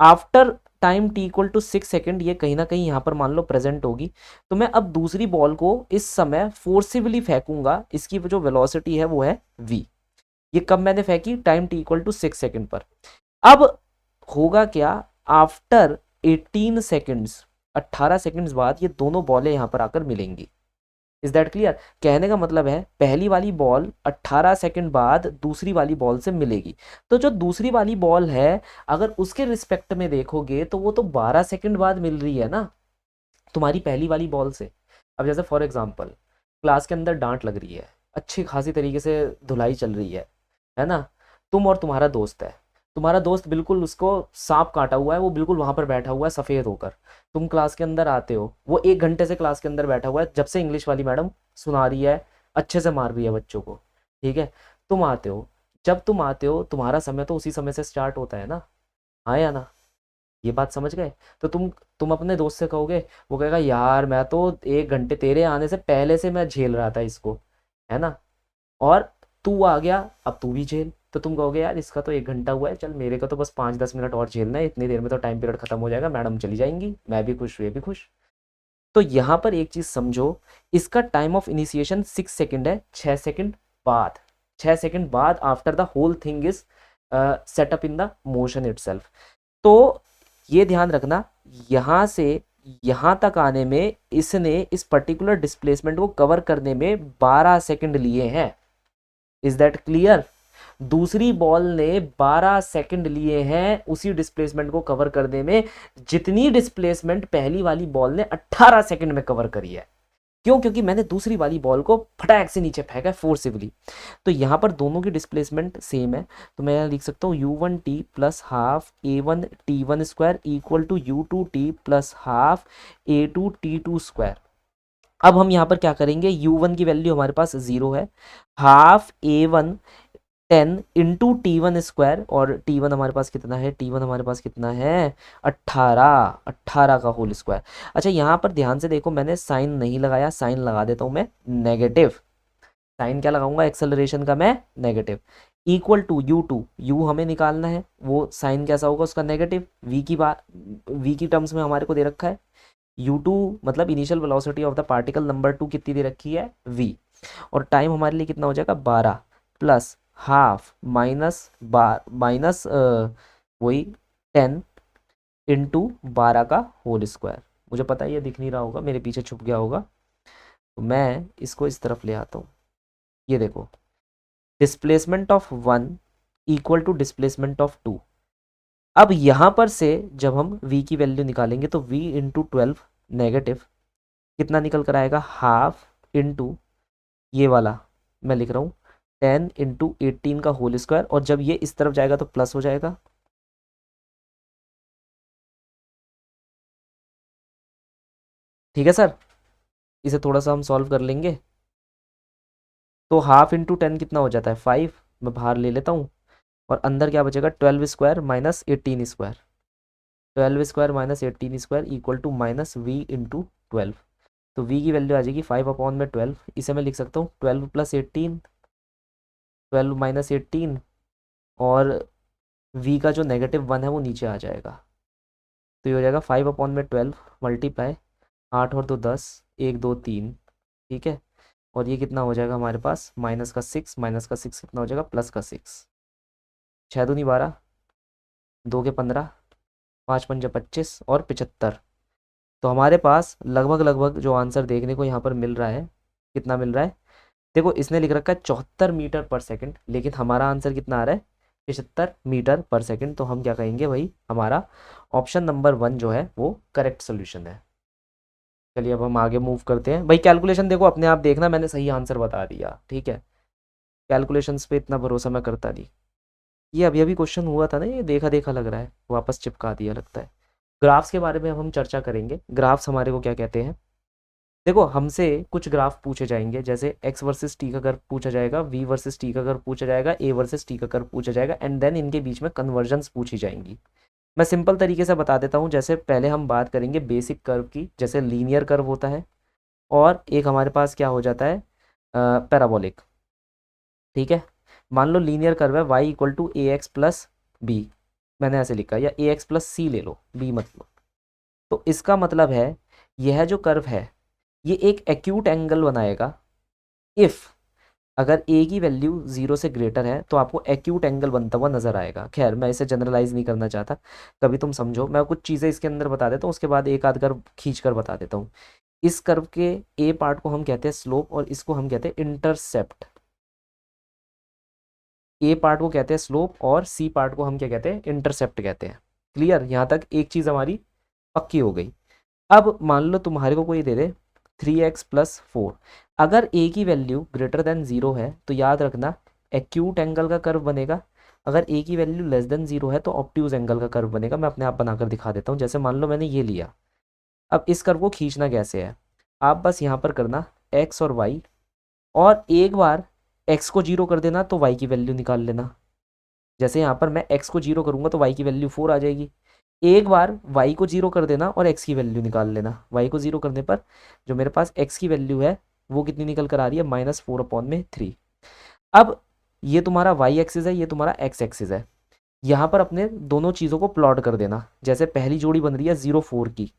After time t equal to 6 second ये कहीं ना कहीं यहाँ पर मान लो प्रेजेंट होगी। तो मैं अब दूसरी बॉल को इस समय फोर्सिबली फेंकूंगा, इसकी जो वेलोसिटी है वो है v। ये कब मैंने फेंकी, time t equal to 6 second पर। अब होगा क्या, आफ्टर 18 सेकेंड्स, 18 सेकेंड्स बाद ये दोनों बॉलें यहाँ पर आकर मिलेंगी। Is that clear. कहने का मतलब है पहली वाली बॉल 18 सेकंड बाद दूसरी वाली बॉल से मिलेगी। तो जो दूसरी वाली बॉल है, अगर उसके रिस्पेक्ट में देखोगे तो वो तो 12 सेकंड बाद मिल रही है ना तुम्हारी पहली वाली बॉल से। अब जैसे फॉर एग्जांपल क्लास के अंदर डांट लग रही है, अच्छी खासी तरीके से धुलाई चल रही है ना, तुम और तुम्हारा दोस्त है, तुम्हारा दोस्त बिल्कुल उसको सांप काटा हुआ है, वो बिल्कुल वहां पर बैठा हुआ है सफ़ेद होकर। तुम क्लास के अंदर आते हो, वो 1 घंटे से क्लास के अंदर बैठा हुआ है, जब से इंग्लिश वाली मैडम सुना रही है, अच्छे से मार रही है बच्चों को। ठीक है, तुम आते हो, जब तुम आते हो तुम्हारा समय तो उसी समय से स्टार्ट होता है ना, हाँ या ना, ये बात समझ गए। तो तुम अपने दोस्त से कहोगे, वो कहेगा यार मैं तो 1 घंटे तेरे आने से पहले से मैं झेल रहा था इसको, है ना, और तू आ गया अब तू भी झेल। तो तुम कहोगे यार इसका तो 1 घंटा हुआ है, चल मेरे को तो बस 5-10 मिनट और झेलना है, इतनी देर में तो टाइम पीरियड खत्म हो जाएगा, मैडम चली जाएंगी, मैं भी खुश ये भी खुश। तो यहाँ पर एक चीज समझो, इसका टाइम ऑफ इनिशिएशन 6 सेकेंड है, 6 सेकेंड बाद, 6 सेकेंड बाद after the whole thing is setup in the motion itself. तो ये ध्यान रखना, यहाँ से यहाँ तक आने में इसने इस पर्टिकुलर डिस्प्लेसमेंट को कवर करने में 12 सेकेंड लिए हैं। Is that clear. दूसरी बॉल ने 12 सेकंड लिए हैं उसी डिस्प्लेसमेंट को कवर करने में, जितनी डिस्प्लेसमेंट पहली वाली बॉल ने 18 सेकंड में कवर करी है। क्यों, क्योंकि मैंने दूसरी वाली बॉल को फटाक से नीचे फेंका है फोर्सिबली। तो यहां पर दोनों की डिस्प्लेसमेंट सेम है, तो मैं यहां लिख सकता हूं u1t plus half a1t1 square equal to u2t plus half a2t2 square. अब हम यहाँ पर क्या करेंगे, u1 की वैल्यू हमारे पास 0 है, हाफ a1 10 इंटू टी1 स्क्वायर, और टी1 हमारे पास कितना है, टी1 हमारे पास कितना है 18 का होल स्क्वायर। अच्छा यहाँ पर ध्यान से देखो, मैंने साइन नहीं लगाया, साइन लगा देता हूँ मैं नेगेटिव। साइन क्या लगाऊंगा, एक्सेलरेशन का मैं negative. Equal to U two, U हमें निकालना है, वो साइन कैसा होगा उसका नेगेटिव, वी की बात, वी की टर्म्स में हमारे को दे रखा है यू टू, मतलब initial velocity of the particle number two कितनी दे रखी है वी, और टाइम हमारे लिए कितना हो जाएगा 12 प्लस हाफ माइनस बार माइनस वही 10 इंटू 12 का होल स्क्वायर। मुझे पता है ये दिख नहीं रहा होगा, मेरे पीछे छुप गया होगा, तो मैं इसको इस तरफ ले आता हूँ। ये देखो, displacement of one equal to displacement of two. अब यहाँ पर से जब हम v की वैल्यू निकालेंगे तो v इंटू 12 नेगेटिव कितना निकल कर आएगा, हाफ इंटू ये वाला मैं लिख रहा हूँ 10 इंटू 18 का होल स्क्वायर, और जब ये इस तरफ जाएगा तो प्लस हो जाएगा। ठीक है सर, इसे थोड़ा सा हम सॉल्व कर लेंगे। तो हाफ इंटू 10 कितना हो जाता है 5, मैं बाहर ले लेता हूँ, और अंदर क्या बचेगा 12 square minus 18 square, 12 square minus 18 square equal to minus V into 12। तो v की वैल्यू आ जाएगी 5 अपॉन में 12, इसे मैं लिख सकता हूँ 12 प्लस 18, 12 माइनस 18, और v का जो नेगेटिव 1 है वो नीचे आ जाएगा। तो ये हो जाएगा 5 अपॉन में 12 मल्टीप्लाई 8 और 2 10, 1 2 3, ठीक है, और ये कितना हो जाएगा हमारे पास माइनस का 6, माइनस का 6 कितना हो जाएगा प्लस का 6, 6 दूनी 12, 2 के 15, 5 पंजा 25 और 75। तो हमारे पास लगभग लगभग जो आंसर देखने को यहाँ पर मिल रहा है, कितना मिल रहा है, देखो इसने लिख रखा है 74 मीटर पर सेकंड, लेकिन हमारा आंसर कितना आ रहा है 75 मीटर पर सेकंड। तो हम क्या कहेंगे भाई, हमारा ऑप्शन नंबर 1 जो है वो करेक्ट सोल्यूशन है। चलिए अब हम आगे मूव करते हैं। भाई कैलकुलेशन देखो अपने आप देखना, मैंने सही आंसर बता दिया, ठीक है, कैलकुलेशंस पे इतना भरोसा मैं करता नहीं। ये अभी अभी क्वेश्चन हुआ था ना, ये देखा देखा लग रहा है, वापस चिपका दिया लगता है। ग्राफ्स के बारे में अब हम चर्चा करेंगे। ग्राफ्स हमारे को क्या कहते हैं, देखो हमसे कुछ ग्राफ पूछे जाएंगे, जैसे x वर्सेस t का कर्व पूछा जाएगा, v वर्सेस t का कर्व पूछा जाएगा, a वर्सेस t का कर्व पूछा जाएगा, एंड देन इनके बीच में कन्वर्जन्स पूछी जाएंगी। मैं सिंपल तरीके से बता देता हूँ, जैसे पहले हम बात करेंगे बेसिक कर्व की, जैसे लीनियर कर्व होता है, और एक हमारे पास क्या हो जाता है पैराबोलिक। ठीक है, मान लो लीनियर कर्व है y equal to A X plus B, मैंने ऐसे लिखा, या ए एक्स प्लस सी ले लो, b मत लो। तो इसका मतलब है यह जो कर्व है ये एक एक्यूट एंगल बनाएगा इफ़ अगर a की वैल्यू 0 से ग्रेटर है तो आपको एक्यूट एंगल बनता हुआ नजर आएगा। खैर मैं इसे जनरलाइज नहीं करना चाहता, कभी तुम समझो, मैं कुछ चीज़ें इसके अंदर बता देता हूँ, उसके बाद एक आध कर्व खींच कर बता देता हूँ। इस कर्व के ए पार्ट को हम कहते हैं स्लोप, और इसको हम कहते हैं इंटरसेप्ट। ए पार्ट को कहते हैं स्लोप और सी पार्ट को हम क्या कहते हैं, इंटरसेप्ट कहते हैं। क्लियर, यहाँ तक एक चीज़ हमारी पक्की हो गई। अब मान लो तुम्हारे को कोई दे दे 3x प्लस 4, अगर a की वैल्यू ग्रेटर देन 0 है तो याद रखना एक्यूट एंगल का कर्व बनेगा, अगर a की वैल्यू लेस देन 0 है तो ऑब्ट्यूज एंगल का कर्व बनेगा। मैं अपने आप बनाकर दिखा देता हूँ, जैसे मान लो मैंने ये लिया, अब इस कर्व को खींचना कैसे है, आप बस यहाँ पर करना x और y, और एक बार x को 0 कर देना तो y की वैल्यू निकाल लेना। जैसे यहाँ पर मैं x को 0 करूँगा तो y की वैल्यू 4 आ जाएगी, एक बार y को 0 कर देना और x की वैल्यू निकाल लेना। y को 0 करने पर जो मेरे पास x की वैल्यू है वो कितनी निकल कर आ रही है -4/3। अब ये तुम्हारा y एक्सिस है, ये तुम्हारा x एक्सिस है, यहाँ पर अपने दोनों चीज़ों को प्लॉट कर देना। जैसे पहली जोड़ी बन रही है 0 4 की,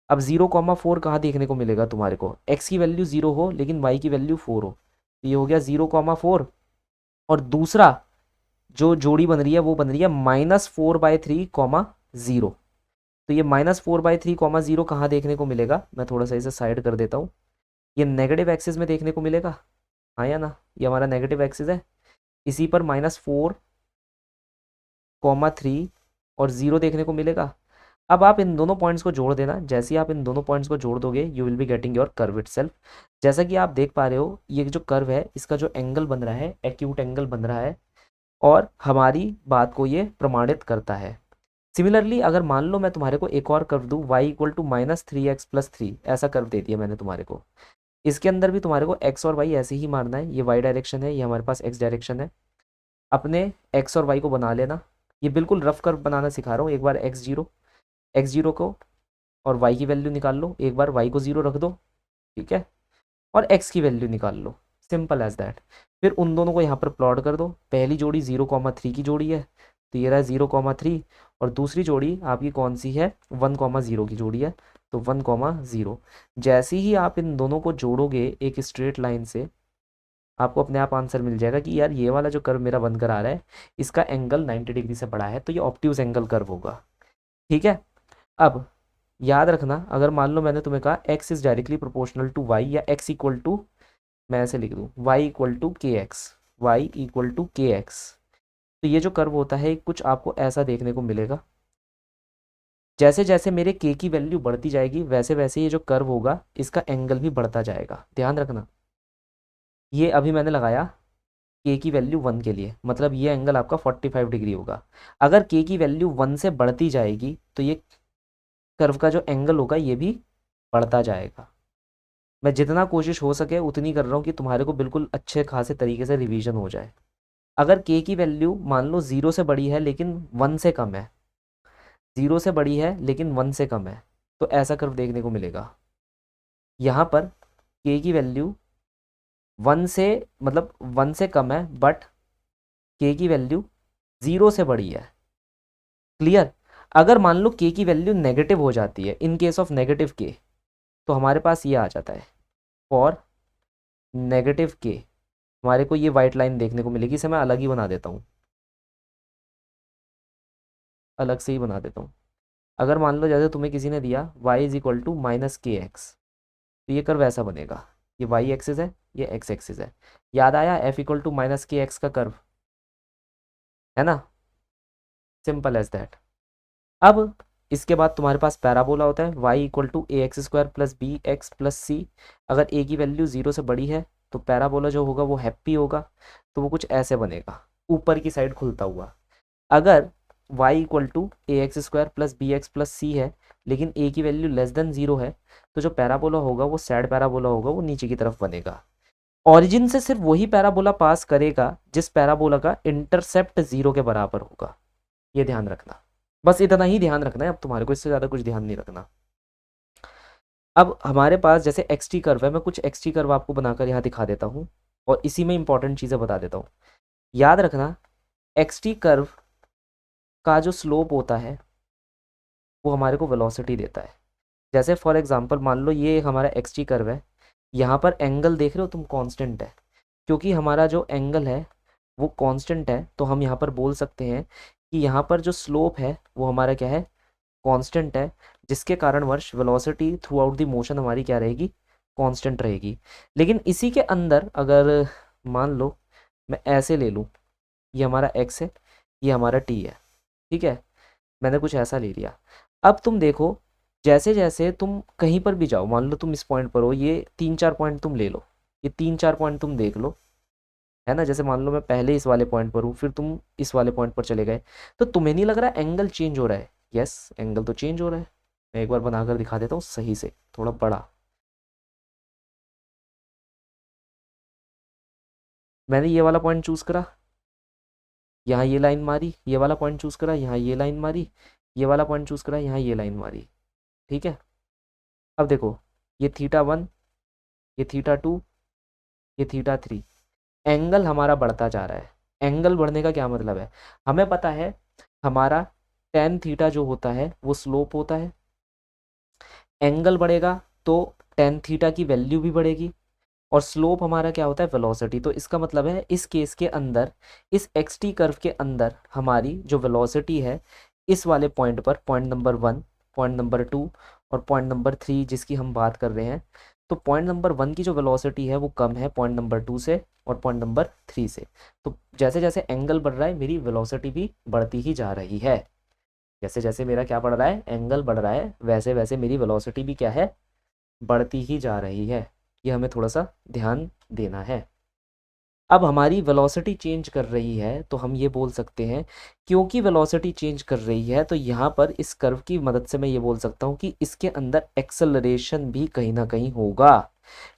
अब 0,4 कहाँ देखने को मिलेगा तुम्हारे को, x की वैल्यू 0 हो लेकिन y की वैल्यू 4 हो, तो ये हो गया 0,4। और दूसरा जो जोड़ी बन रही है वो बन रही है -4/3, 0। तो ये -4/3, 0 कहाँ देखने को मिलेगा, मैं थोड़ा सा इसे साइड कर देता हूँ, ये नेगेटिव एक्सिस में देखने को मिलेगा, हाँ या ना, ये हमारा नेगेटिव एक्सिस है, इसी पर -4,3 और 0 देखने को मिलेगा। अब आप इन दोनों पॉइंट्स को जोड़ देना, जैसे ही आप इन दोनों पॉइंट्स को जोड़ दोगे you will be getting your curve itself. जैसा कि आप देख पा रहे हो ये जो कर्व है इसका जो एंगल बन रहा है एक्यूट एंगल बन रहा है, और हमारी बात को ये प्रमाणित करता है। सिमिलरली अगर मान लो मैं तुम्हारे को एक और कर्व दूँ y इक्वल टू -3x+3, ऐसा कर्व दे दिया मैंने तुम्हारे को, इसके अंदर भी तुम्हारे को x और y ऐसे ही मारना है, ये y डायरेक्शन है, ये हमारे पास x डायरेक्शन है, अपने x और y को बना लेना। ये बिल्कुल रफ कर्व बनाना सिखा रहा हूँ, एक बार x0 को और y की वैल्यू निकाल लो, एक बार y को 0 रख दो, ठीक है, और x की वैल्यू निकाल लो। Simple as that. फिर उन दोनों को यहाँ पर प्लॉट कर दो। पहली जोड़ी 0,3 की जोड़ी है, तो ये रहा 0,3, और दूसरी जोड़ी आपकी कौन सी है, 1,0 की जोड़ी है, तो 1,0। जैसे ही आप इन दोनों को जोड़ोगे एक स्ट्रेट लाइन से, आपको अपने आप आंसर मिल जाएगा कि यार ये वाला जो कर्व मेरा बनकर आ रहा है इसका एंगल 90 डिग्री से बड़ा है, तो ये ऑब्ट्यूज एंगल कर्व होगा। ठीक है। अब याद रखना, अगर मान लो मैंने तुम्हें कहा x is directly proportional to y, या x इक्वल टू, मैं ऐसे लिख दूं, y equal to K X, Y equal to K X, तो ये जो कर्व होता है कुछ आपको ऐसा देखने को मिलेगा। जैसे जैसे मेरे k की वैल्यू बढ़ती जाएगी वैसे वैसे ये जो कर्व होगा इसका एंगल भी बढ़ता जाएगा, ध्यान रखना। ये अभी मैंने लगाया k की वैल्यू 1 के लिए, मतलब ये एंगल आपका 45 डिग्री होगा। अगर k की वैल्यू 1 से बढ़ती जाएगी तो ये कर्व का जो एंगल होगा ये भी बढ़ता जाएगा। मैं जितना कोशिश हो सके उतनी कर रहा हूँ कि तुम्हारे को बिल्कुल अच्छे खासे तरीके से रिवीजन हो जाए। अगर k की वैल्यू मान लो 0 से बड़ी है लेकिन 1 से कम है, 0 से बड़ी है लेकिन 1 से कम है, तो ऐसा कर्व देखने को मिलेगा। यहाँ पर k की वैल्यू 1 से, मतलब 1 से कम है, बट k की वैल्यू 0 से बड़ी है। क्लियर। अगर मान लो k की वैल्यू नेगेटिव हो जाती है, in case of negative k, तो हमारे पास ये आ जाता है, फॉर नेगेटिव k हमारे को ये वाइट लाइन देखने को मिलेगी। इसे मैं अलग ही बना देता हूँ, अलग से ही बना देता हूँ। अगर मान लो जैसे तुम्हें किसी ने दिया y is equal to minus K X, तो ये कर्व ऐसा बनेगा। ये y एक्सिस है, ये x एक्सिस है। याद आया f equal to minus K x का कर्व, है ना, सिंपल एज दैट। अब इसके बाद तुम्हारे पास पैराबोला होता है y equal to A X square plus B X plus C. अगर a की वैल्यू 0 से बड़ी है तो पैराबोला जो होगा वो हैप्पी होगा, तो वो कुछ ऐसे बनेगा, ऊपर की साइड खुलता हुआ। अगर y equal to A X square plus B X plus C है लेकिन a की वैल्यू लेस देन 0 है, तो जो पैराबोला होगा वो सैड पैराबोला होगा, वो नीचे की तरफ बनेगा। ऑरिजिन से सिर्फ वही पैराबोला पास करेगा जिस पैराबोला का इंटरसेप्ट 0 के बराबर होगा, ये ध्यान रखना। बस इतना ही ध्यान रखना है, अब तुम्हारे को इससे ज़्यादा कुछ ध्यान नहीं रखना। अब हमारे पास जैसे एक्स टी कर्व है, मैं कुछ एक्स टी कर्व आपको बनाकर यहाँ दिखा देता हूँ और इसी में इंपॉर्टेंट चीज़ें बता देता हूँ। याद रखना, एक्स टी कर्व का जो स्लोप होता है वो हमारे को वेलोसिटी देता है। जैसे फॉर एग्जांपल मान लो ये हमारा एक्स टी कर्व है, यहाँ पर एंगल देख रहे हो तुम, कांस्टेंट है। क्योंकि हमारा जो एंगल है वो कांस्टेंट है, तो हम यहाँ पर बोल सकते हैं कि यहाँ पर जो स्लोप है वो हमारा क्या है, कांस्टेंट है, जिसके कारणवश velocity through out the motion हमारी क्या रहेगी, कांस्टेंट रहेगी। लेकिन इसी के अंदर अगर मान लो मैं ऐसे ले लूँ, ये हमारा एक्स है, ये हमारा टी है, ठीक है, मैंने कुछ ऐसा ले लिया। अब तुम देखो, जैसे जैसे तुम कहीं पर भी जाओ, मान लो तुम इस पॉइंट पर हो, ये 3-4 पॉइंट तुम ले लो, ये 3-4 पॉइंट तुम देख लो, है ना। जैसे मान लो मैं पहले इस वाले पॉइंट पर हूँ, फिर तुम इस वाले पॉइंट पर चले गए, तो तुम्हें नहीं लग रहा एंगल चेंज हो रहा है? यस, एंगल तो चेंज हो रहा है। मैं एक बार बनाकर दिखा देता हूँ सही से, थोड़ा बड़ा। मैंने ये वाला पॉइंट चूज करा, यहाँ ये लाइन मारी, ये वाला पॉइंट चूज करा, यहाँ ये लाइन मारी, ये वाला पॉइंट चूज करा, यहाँ ये लाइन मारी, ठीक है। अब देखो, ये θ1, ये θ2, ये θ3, एंगल हमारा बढ़ता जा रहा है। एंगल बढ़ने का क्या मतलब है, हमें पता है हमारा tan थीटा जो होता है वो स्लोप होता है। एंगल बढ़ेगा तो tan थीटा की वैल्यू भी बढ़ेगी, और स्लोप हमारा क्या होता है, वेलोसिटी। तो इसका मतलब है इस केस के अंदर, इस एक्स टी कर्व के अंदर हमारी जो वेलोसिटी है इस वाले पॉइंट पर, पॉइंट नंबर 1, पॉइंट नंबर 2 और पॉइंट नंबर 3 जिसकी हम बात कर रहे हैं, तो पॉइंट नंबर 1 की जो वेलोसिटी है वो कम है पॉइंट नंबर 2 से और पॉइंट नंबर 3 से। तो जैसे जैसे एंगल बढ़ रहा है मेरी वेलोसिटी भी बढ़ती ही जा रही है। जैसे जैसे मेरा क्या बढ़ रहा है, एंगल बढ़ रहा है, वैसे वैसे मेरी वेलोसिटी भी क्या है, बढ़ती ही जा रही है। ये हमें थोड़ा सा ध्यान देना है। अब हमारी वेलोसिटी चेंज कर रही है तो हम ये बोल सकते हैं, क्योंकि वेलोसिटी चेंज कर रही है तो यहाँ पर इस कर्व की मदद से मैं ये बोल सकता हूँ कि इसके अंदर एक्सेलरेशन भी कहीं ना कहीं होगा,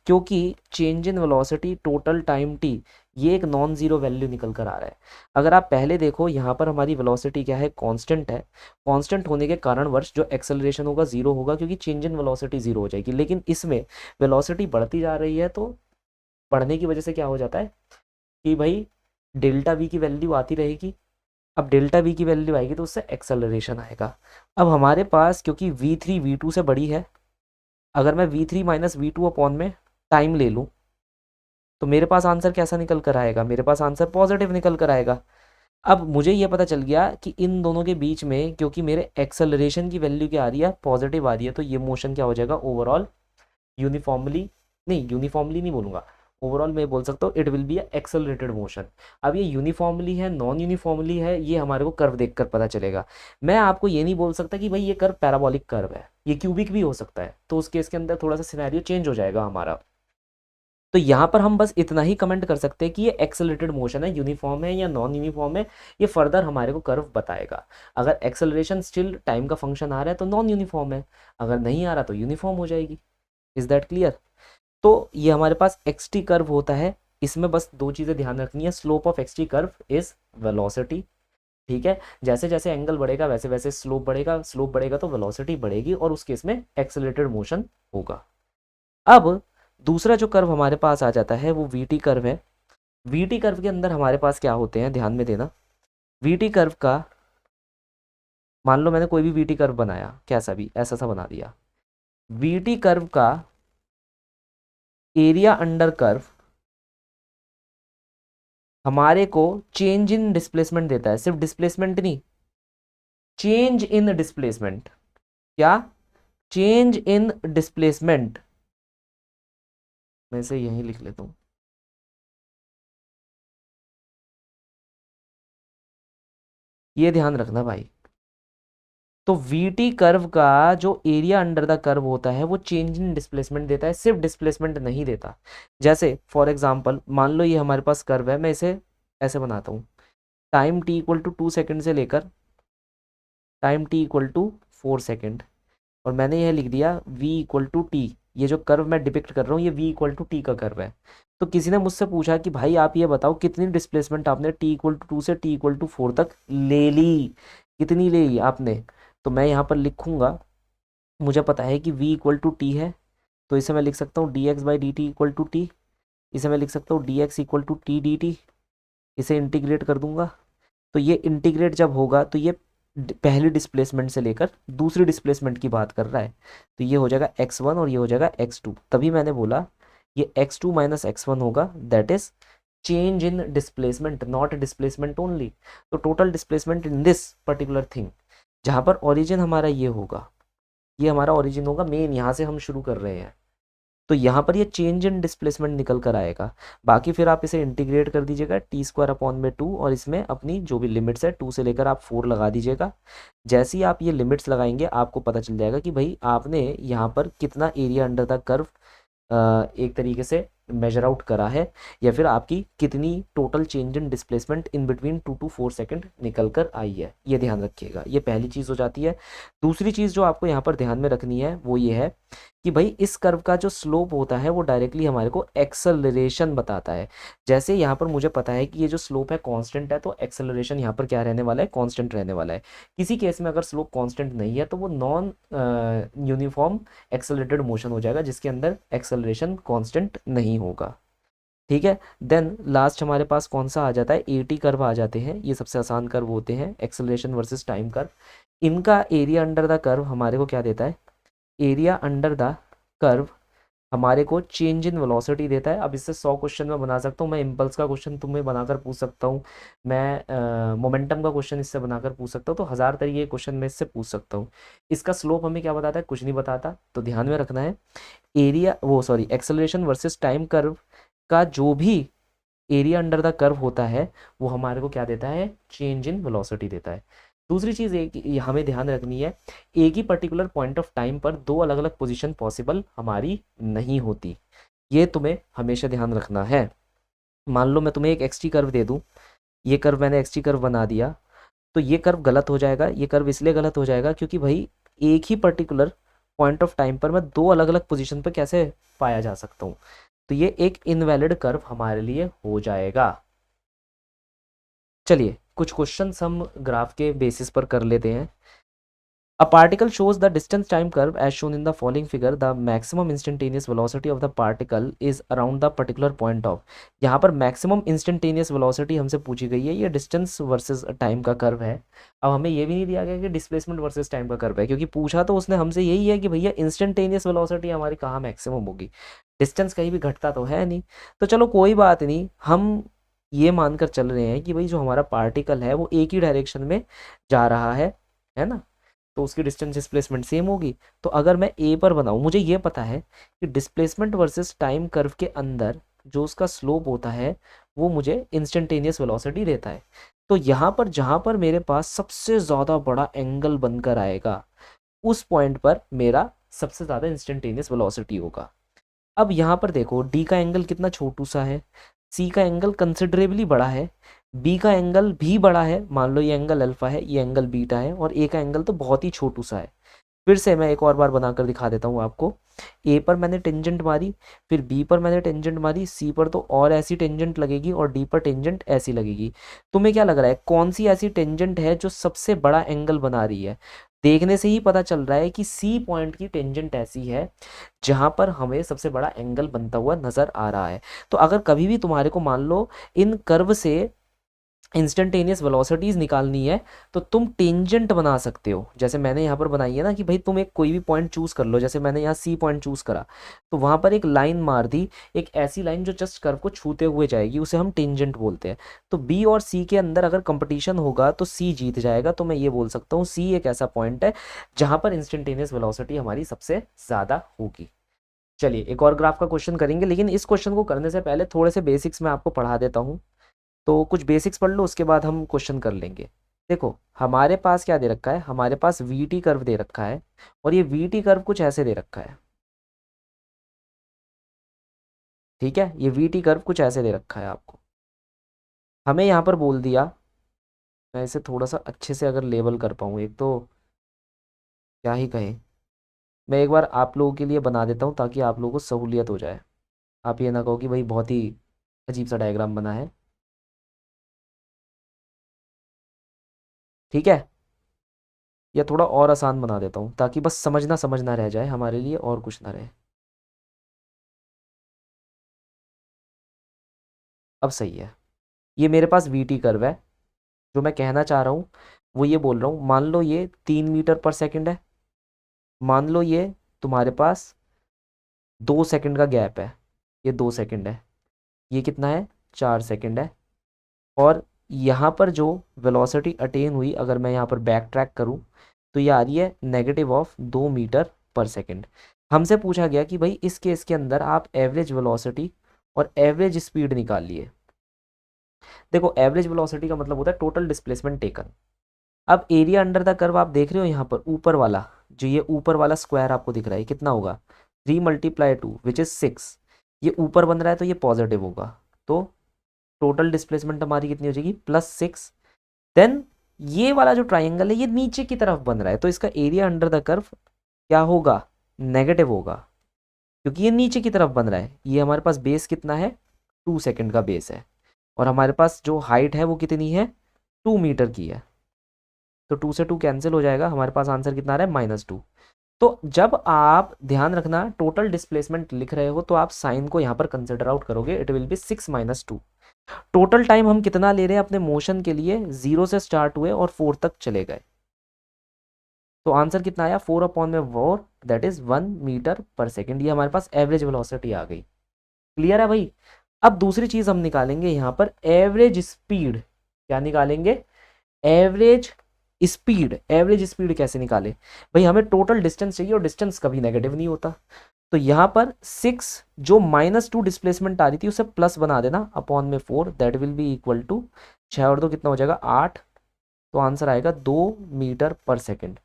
क्योंकि change in velocity total time T, ये एक नॉन जीरो वैल्यू निकल कर आ रहा है। अगर आप पहले देखो यहाँ पर हमारी वेलोसिटी क्या है, कांस्टेंट है। कांस्टेंट होने के कारणवश जो एक्सेलरेशन होगा जीरो होगा, क्योंकि चेंज इन वेलोसिटी जीरो हो जाएगी। लेकिन इसमें वेलोसिटी बढ़ती जा रही है तो बढ़ने की वजह से क्या हो जाता है कि भाई डेल्टा वी की वैल्यू आती रहेगी। अब डेल्टा वी की वैल्यू आएगी तो उससे एक्सेलरेशन आएगा। अब हमारे पास क्योंकि वी थ्री वी टू से बड़ी है, अगर मैं V three minus V two upon में टाइम ले लूँ तो मेरे पास आंसर कैसा निकल कर आएगा, मेरे पास आंसर पॉजिटिव निकल कर आएगा। अब मुझे ये पता चल गया कि इन दोनों के बीच में क्योंकि मेरे एक्सेलरेशन की वैल्यू क्या आ रही है, पॉजिटिव आ रही है, तो ये मोशन क्या हो जाएगा ओवरऑल यूनिफॉर्मली, नहीं यूनिफॉर्मली नहीं बोलूंगा, ओवरऑल मैं बोल सकता हूँ it will be a accelerated motion. अब ये यूनिफॉर्मली है नॉन यूनिफॉर्मली है ये हमारे को कर्व देखकर पता चलेगा। मैं आपको ये नहीं बोल सकता कि भाई ये कर्व पैराबोलिक कर्व है, ये क्यूबिक भी हो सकता है, तो उस केस के अंदर थोड़ा सा सिनेरियो चेंज हो जाएगा हमारा। तो यहाँ पर हम बस इतना ही कमेंट कर सकते हैं कि ये एक्सेलरेटेड मोशन है, यूनिफॉर्म है या नॉन यूनिफॉर्म है, ये फर्दर हमारे को कर्व बताएगा। अगर एक्सेलरेशन स्टिल टाइम का फंक्शन आ रहा है तो नॉन यूनिफॉर्म है, अगर नहीं आ रहा तो यूनिफॉर्म हो जाएगी। Is that clear? तो ये हमारे पास एक्स टी कर्व होता है, इसमें बस दो चीज़ें ध्यान रखनी है, slope of x T curve is velocity. ठीक है, जैसे जैसे एंगल बढ़ेगा वैसे वैसे स्लोप बढ़ेगा, स्लोप बढ़ेगा तो वेलोसिटी बढ़ेगी और उस केस में एक्सेलरेटेड मोशन होगा। अब दूसरा जो कर्व हमारे पास आ जाता है वो वी टी कर्व है। वी टी कर्व के अंदर हमारे पास क्या होते हैं, ध्यान में देना। वी टी कर्व का, मान लो मैंने कोई भी वी टी कर्व बनाया, कैसा भी ऐसा सा बना दिया, वी टी कर्व का एरिया अंडर कर्व हमारे को चेंज इन डिस्प्लेसमेंट देता है, सिर्फ डिस्प्लेसमेंट नहीं, चेंज इन डिस्प्लेसमेंट। क्या? Change in displacement. मैं इसे यहीं लिख लेता हूं, ये ध्यान रखना भाई। तो वीटी कर्व का जो एरिया अंडर द कर्व होता है वो चेंज इन डिस्प्लेसमेंट देता है, सिर्फ डिस्प्लेसमेंट नहीं देता। जैसे फॉर एग्जांपल मान लो ये हमारे पास कर्व है, मैं इसे ऐसे बनाता हूँ, time T equal to 2 second से लेकर time T equal to 4 second, और मैंने यह लिख दिया v इक्वल टू टी। ये जो कर्व मैं डिपिक्ट कर रहा हूँ ये v इक्वल टू टी का कर्व है। तो किसी ने मुझसे पूछा कि भाई आप ये बताओ कितनी डिस्प्लेसमेंट आपने t इक्वल टू 2 से t इक्वल टू 4 तक ले ली, कितनी ले ली आपने? तो मैं यहाँ पर लिखूंगा, मुझे पता है कि v इक्वल टू टी है, तो इसे मैं लिख सकता हूँ D X by D T equal to T. इसे मैं लिख सकता हूँ D X equal to T D T. इसे इंटीग्रेट कर दूंगा, तो ये इंटीग्रेट जब होगा तो ये पहली डिस्प्लेसमेंट से लेकर दूसरी डिस्प्लेसमेंट की बात कर रहा है, तो ये हो जाएगा x1 और ये हो जाएगा x2। तभी मैंने बोला ये x2 माइनस x1 होगा, that is change in displacement not displacement only. तो total displacement in this particular thing, जहाँ पर ओरिजिन हमारा ये होगा, ये हमारा ओरिजिन होगा मेन, यहाँ से हम शुरू कर रहे हैं, तो यहाँ पर ये चेंज इन डिस्प्लेसमेंट निकल कर आएगा। बाकी फिर आप इसे इंटीग्रेट कर दीजिएगा टी स्क्वायर अपॉन में 2, और इसमें अपनी जो भी लिमिट्स है 2 से लेकर आप 4 लगा दीजिएगा। जैसे ही आप ये लिमिट्स लगाएंगे आपको पता चल जाएगा कि भाई आपने यहाँ पर कितना एरिया अंडर द कर्व एक तरीके से मेजर आउट करा है, या फिर आपकी कितनी total change in displacement in between 2 to 4 second निकल कर आई है, ये ध्यान रखिएगा। ये पहली चीज़ हो जाती है। दूसरी चीज़ जो आपको यहाँ पर ध्यान में रखनी है वो ये है कि भाई इस कर्व का जो स्लोप होता है वो डायरेक्टली हमारे को एक्सेलरेशन बताता है। जैसे यहाँ पर मुझे पता है कि ये जो स्लोप है कांस्टेंट है, तो एक्सेलरेशन यहाँ पर क्या रहने वाला है, कांस्टेंट रहने वाला है। किसी केस में अगर स्लोप कांस्टेंट नहीं है तो वो नॉन यूनिफॉर्म एक्सेलरेटेड मोशन हो जाएगा, जिसके अंदर एक्सेलरेशन कांस्टेंट नहीं होगा। ठीक है, देन लास्ट हमारे पास कौन सा आ जाता है, एटी कर्व आ जाते हैं। ये सबसे आसान कर्व होते हैं, एक्सेलरेशन वर्सेस टाइम कर्व। इनका एरिया अंडर द कर्व हमारे को क्या देता है, एरिया अंडर द कर्व हमारे को चेंज इन वेलोसिटी देता है। अब इससे 100 क्वेश्चन मैं बना सकता हूँ। मैं इम्पल्स का क्वेश्चन तुम्हें बनाकर पूछ सकता हूँ, मैं मोमेंटम का क्वेश्चन इससे बनाकर पूछ सकता हूँ, तो 1000 तरीके के क्वेश्चन मैं इससे पूछ सकता हूँ। इसका स्लोप हमें क्या बताता है, कुछ नहीं बताता, तो ध्यान में रखना है एरिया वो sorry acceleration versus time curve का जो भी एरिया अंडर द कर्व होता है वो हमारे को क्या देता है, चेंज इन वेलोसिटी देता है। दूसरी चीज़ एक हमें ध्यान रखनी है, एक ही पर्टिकुलर पॉइंट ऑफ टाइम पर दो अलग अलग पोजीशन पॉसिबल हमारी नहीं होती, ये तुम्हें हमेशा ध्यान रखना है। मान लो मैं तुम्हें एक एक्स टी कर्व दे दूं, ये कर्व मैंने एक्स टी कर्व बना दिया, तो ये कर्व गलत हो जाएगा। ये कर्व इसलिए गलत हो जाएगा क्योंकि भाई एक ही पर्टिकुलर पॉइंट ऑफ टाइम पर मैं दो अलग अलग पोजीशन पर कैसे पाया जा सकता हूँ, तो ये एक इनवैलिड कर्व हमारे लिए हो जाएगा। चलिए कुछ क्वेश्चंस हम ग्राफ के बेसिस पर कर लेते हैं। A particle shows the distance time curve as shown in the following figure. The maximum instantaneous velocity of the particle is around the particular point of. यहाँ पर maximum instantaneous velocity हमसे पूछी गई है, ये distance versus time का curve है. अब हमें ये भी नहीं दिया गया कि displacement versus time का कर्व है, क्योंकि पूछा तो उसने हमसे यही है कि भैया instantaneous velocity हमारी कहाँ maximum होगी. डिस्टेंस कहीं भी घटता तो है नहीं. तो चलो कोई बात नहीं, हम ये मानकर चल रहे हैं कि भाई जो हमारा पार्टिकल है वो एक ही डायरेक्शन में जा रहा है ना, तो उसकी डिस्टेंस डिस्प्लेसमेंट सेम होगी. तो अगर मैं ए पर बनाऊं, मुझे ये पता है कि डिस्प्लेसमेंट वर्सेस टाइम कर्व के अंदर जो उसका स्लोप होता है वो मुझे इंस्टेंटेनियस वेलोसिटी देता है. तो यहाँ पर जहाँ पर मेरे पास सबसे ज़्यादा बड़ा एंगल बनकर आएगा उस पॉइंट पर मेरा सबसे ज़्यादा इंस्टेंटेनियस वेलोसिटी होगा. अब यहाँ पर देखो डी का एंगल कितना छोटू सा है, सी का एंगल कंसिडरेबली बड़ा है, बी का एंगल भी बड़ा है, मान लो ये एंगल अल्फा है, ये एंगल बीटा है, और ए का एंगल तो बहुत ही छोटू सा है. फिर से मैं एक और बार बनाकर दिखा देता हूँ आपको. ए पर मैंने टेंजेंट मारी, फिर बी पर मैंने टेंजेंट मारी, सी पर तो और ऐसी टेंजेंट लगेगी और डी पर टेंजेंट ऐसी लगेगी. तुम्हें क्या लग रहा है कौन सी ऐसी टेंजेंट है जो सबसे बड़ा एंगल बना रही है? देखने से ही पता चल रहा है कि सी पॉइंट की टेंजेंट ऐसी है जहां पर हमें सबसे बड़ा एंगल बनता हुआ नजर आ रहा है. तो अगर कभी भी तुम्हारे को मान लो इन कर्व से इंस्टेंटेनियस वेलोसिटीज निकालनी है तो तुम टेंजेंट बना सकते हो, जैसे मैंने यहाँ पर बनाई है ना कि भाई तुम एक कोई भी पॉइंट चूज कर लो. जैसे मैंने यहाँ सी पॉइंट चूज करा तो वहां पर एक लाइन मार दी, एक ऐसी लाइन जो जस्ट कर्व को छूते हुए जाएगी, उसे हम टेंजेंट बोलते हैं. तो बी और सी के अंदर अगर कंपटीशन होगा तो सी जीत जाएगा. तो मैं ये बोल सकता हूँ सी एक ऐसा पॉइंट है जहां पर इंस्टेंटेनियस वेलोसिटी हमारी सबसे ज्यादा होगी. चलिए एक और ग्राफ का क्वेश्चन करेंगे, लेकिन इस क्वेश्चन को करने से पहले थोड़े से बेसिक्स मैं आपको पढ़ा देता हूँ. तो कुछ बेसिक्स पढ़ लो, उसके बाद हम क्वेश्चन कर लेंगे. देखो हमारे पास क्या दे रखा है, हमारे पास वी टी कर्व दे रखा है, और ये वी टी कर्व कुछ ऐसे दे रखा है. ठीक है, ये वी टी कर्व कुछ ऐसे दे रखा है आपको. हमें यहाँ पर बोल दिया, मैं इसे थोड़ा सा अच्छे से अगर लेबल कर पाऊँ, एक तो क्या ही कहें, मैं एक बार आप लोगों के लिए बना देता हूँ ताकि आप लोगों को सहूलियत हो जाए. आप ये ना कहो कि भाई बहुत ही अजीब सा डायग्राम बना है. ठीक है, या थोड़ा और आसान बना देता हूँ ताकि बस समझना समझना रह जाए हमारे लिए, और कुछ ना रहे. अब सही है. ये मेरे पास वी टी कर्व है. जो मैं कहना चाह रहा हूँ वो ये बोल रहा हूँ, मान लो ये 3 मीटर पर सेकंड है, मान लो ये तुम्हारे पास 2 सेकंड का गैप है, ये 2 सेकंड है, ये कितना है 4 सेकंड है, और यहाँ पर जो वेलोसिटी अटेन हुई अगर मैं यहाँ पर बैक ट्रैक करूँ तो ये आ रही है -2 मीटर पर सेकंड. हमसे पूछा गया कि भाई इस केस के अंदर आप एवरेज वेलोसिटी और एवरेज स्पीड निकालिए. देखो एवरेज वेलोसिटी का मतलब होता है टोटल डिस्प्लेसमेंट टेकन. अब एरिया अंडर द कर्व आप देख रहे हो यहाँ पर ऊपर वाला, जो ये ऊपर वाला स्क्वायर आपको दिख रहा है कितना होगा 3 × 2 विच इज 6. ये ऊपर बन रहा है तो ये पॉजिटिव होगा, तो टोटल डिस्प्लेसमेंट हमारी कितनी हो जाएगी +6. देन ये वाला जो ट्राइंगल है ये नीचे की तरफ बन रहा है तो इसका एरिया अंडर द कर्व क्या होगा, नेगेटिव होगा, क्योंकि ये नीचे की तरफ बन रहा है. ये हमारे पास बेस कितना है 2 सेकंड का बेस है, और हमारे पास जो हाइट है वो कितनी है 2 मीटर की है. तो 2 से 2 कैंसिल हो जाएगा, हमारे पास आंसर कितना आ रहा है -2. तो जब आप ध्यान रखना टोटल डिस्प्लेसमेंट लिख रहे हो तो आप साइन को यहाँ पर कंसिडर आउट करोगे, it will be 6 - 2. Total time हम कितना ले रहे हैं अपने मोशन के लिए, 0 से स्टार्ट हुए और 4 तक चले गए. तो आंसर कितना आया 4/4, that is 1 metre per second. ये हमारे पास एवरेज वेलोसिटी आ गई. क्लियर है भाई. अब दूसरी चीज हम निकालेंगे यहाँ पर एवरेज स्पीड. क्या निकालेंगे, एवरेज स्पीड. एवरेज स्पीड कैसे निकाले भाई, हमें टोटल डिस्टेंस चाहिए और डिस्टेंस कभी नेगेटिव नहीं होता. तो यहाँ पर 6 जो -2 डिस्प्लेसमेंट आ रही थी उसे प्लस बना देना अपॉन में 4, that will be equal to 6 और 2 कितना हो जाएगा 8. तो आंसर आएगा 2 मीटर पर सेकेंड.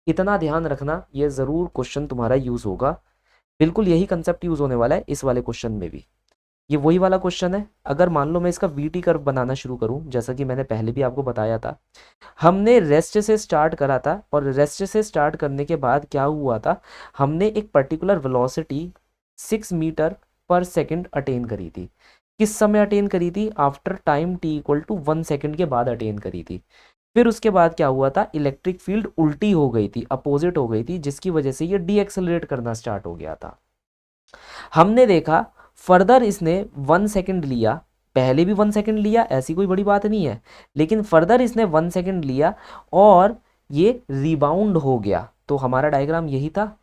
इतना ध्यान रखना, ये ज़रूर क्वेश्चन तुम्हारा यूज़ होगा. बिल्कुल यही कंसेप्ट यूज़ होने वाला है इस वाले क्वेश्चन में भी. ये वही वाला क्वेश्चन है. अगर मान लो मैं इसका वी टी कर्व बनाना शुरू करूं, जैसा कि मैंने पहले भी आपको बताया था, हमने रेस्ट से स्टार्ट करा था, और रेस्ट से स्टार्ट करने के बाद क्या हुआ था, हमने एक particular velocity 6 metre per second attain करी थी. किस समय अटेन करी थी, आफ्टर टाइम t = 1 सेकेंड के बाद अटेन करी थी. फिर उसके बाद क्या हुआ था, इलेक्ट्रिक फील्ड उल्टी हो गई थी, अपोजिट हो गई थी, जिसकी वजह से ये डी एक्सेलरेट करना स्टार्ट हो गया था। हमने देखा फर्दर इसने 1 सेकेंड लिया, पहले भी 1 सेकेंड लिया, ऐसी कोई बड़ी बात नहीं है, लेकिन फर्दर इसने 1 सेकेंड लिया और ये रिबाउंड हो गया। तो हमारा डायग्राम यही था,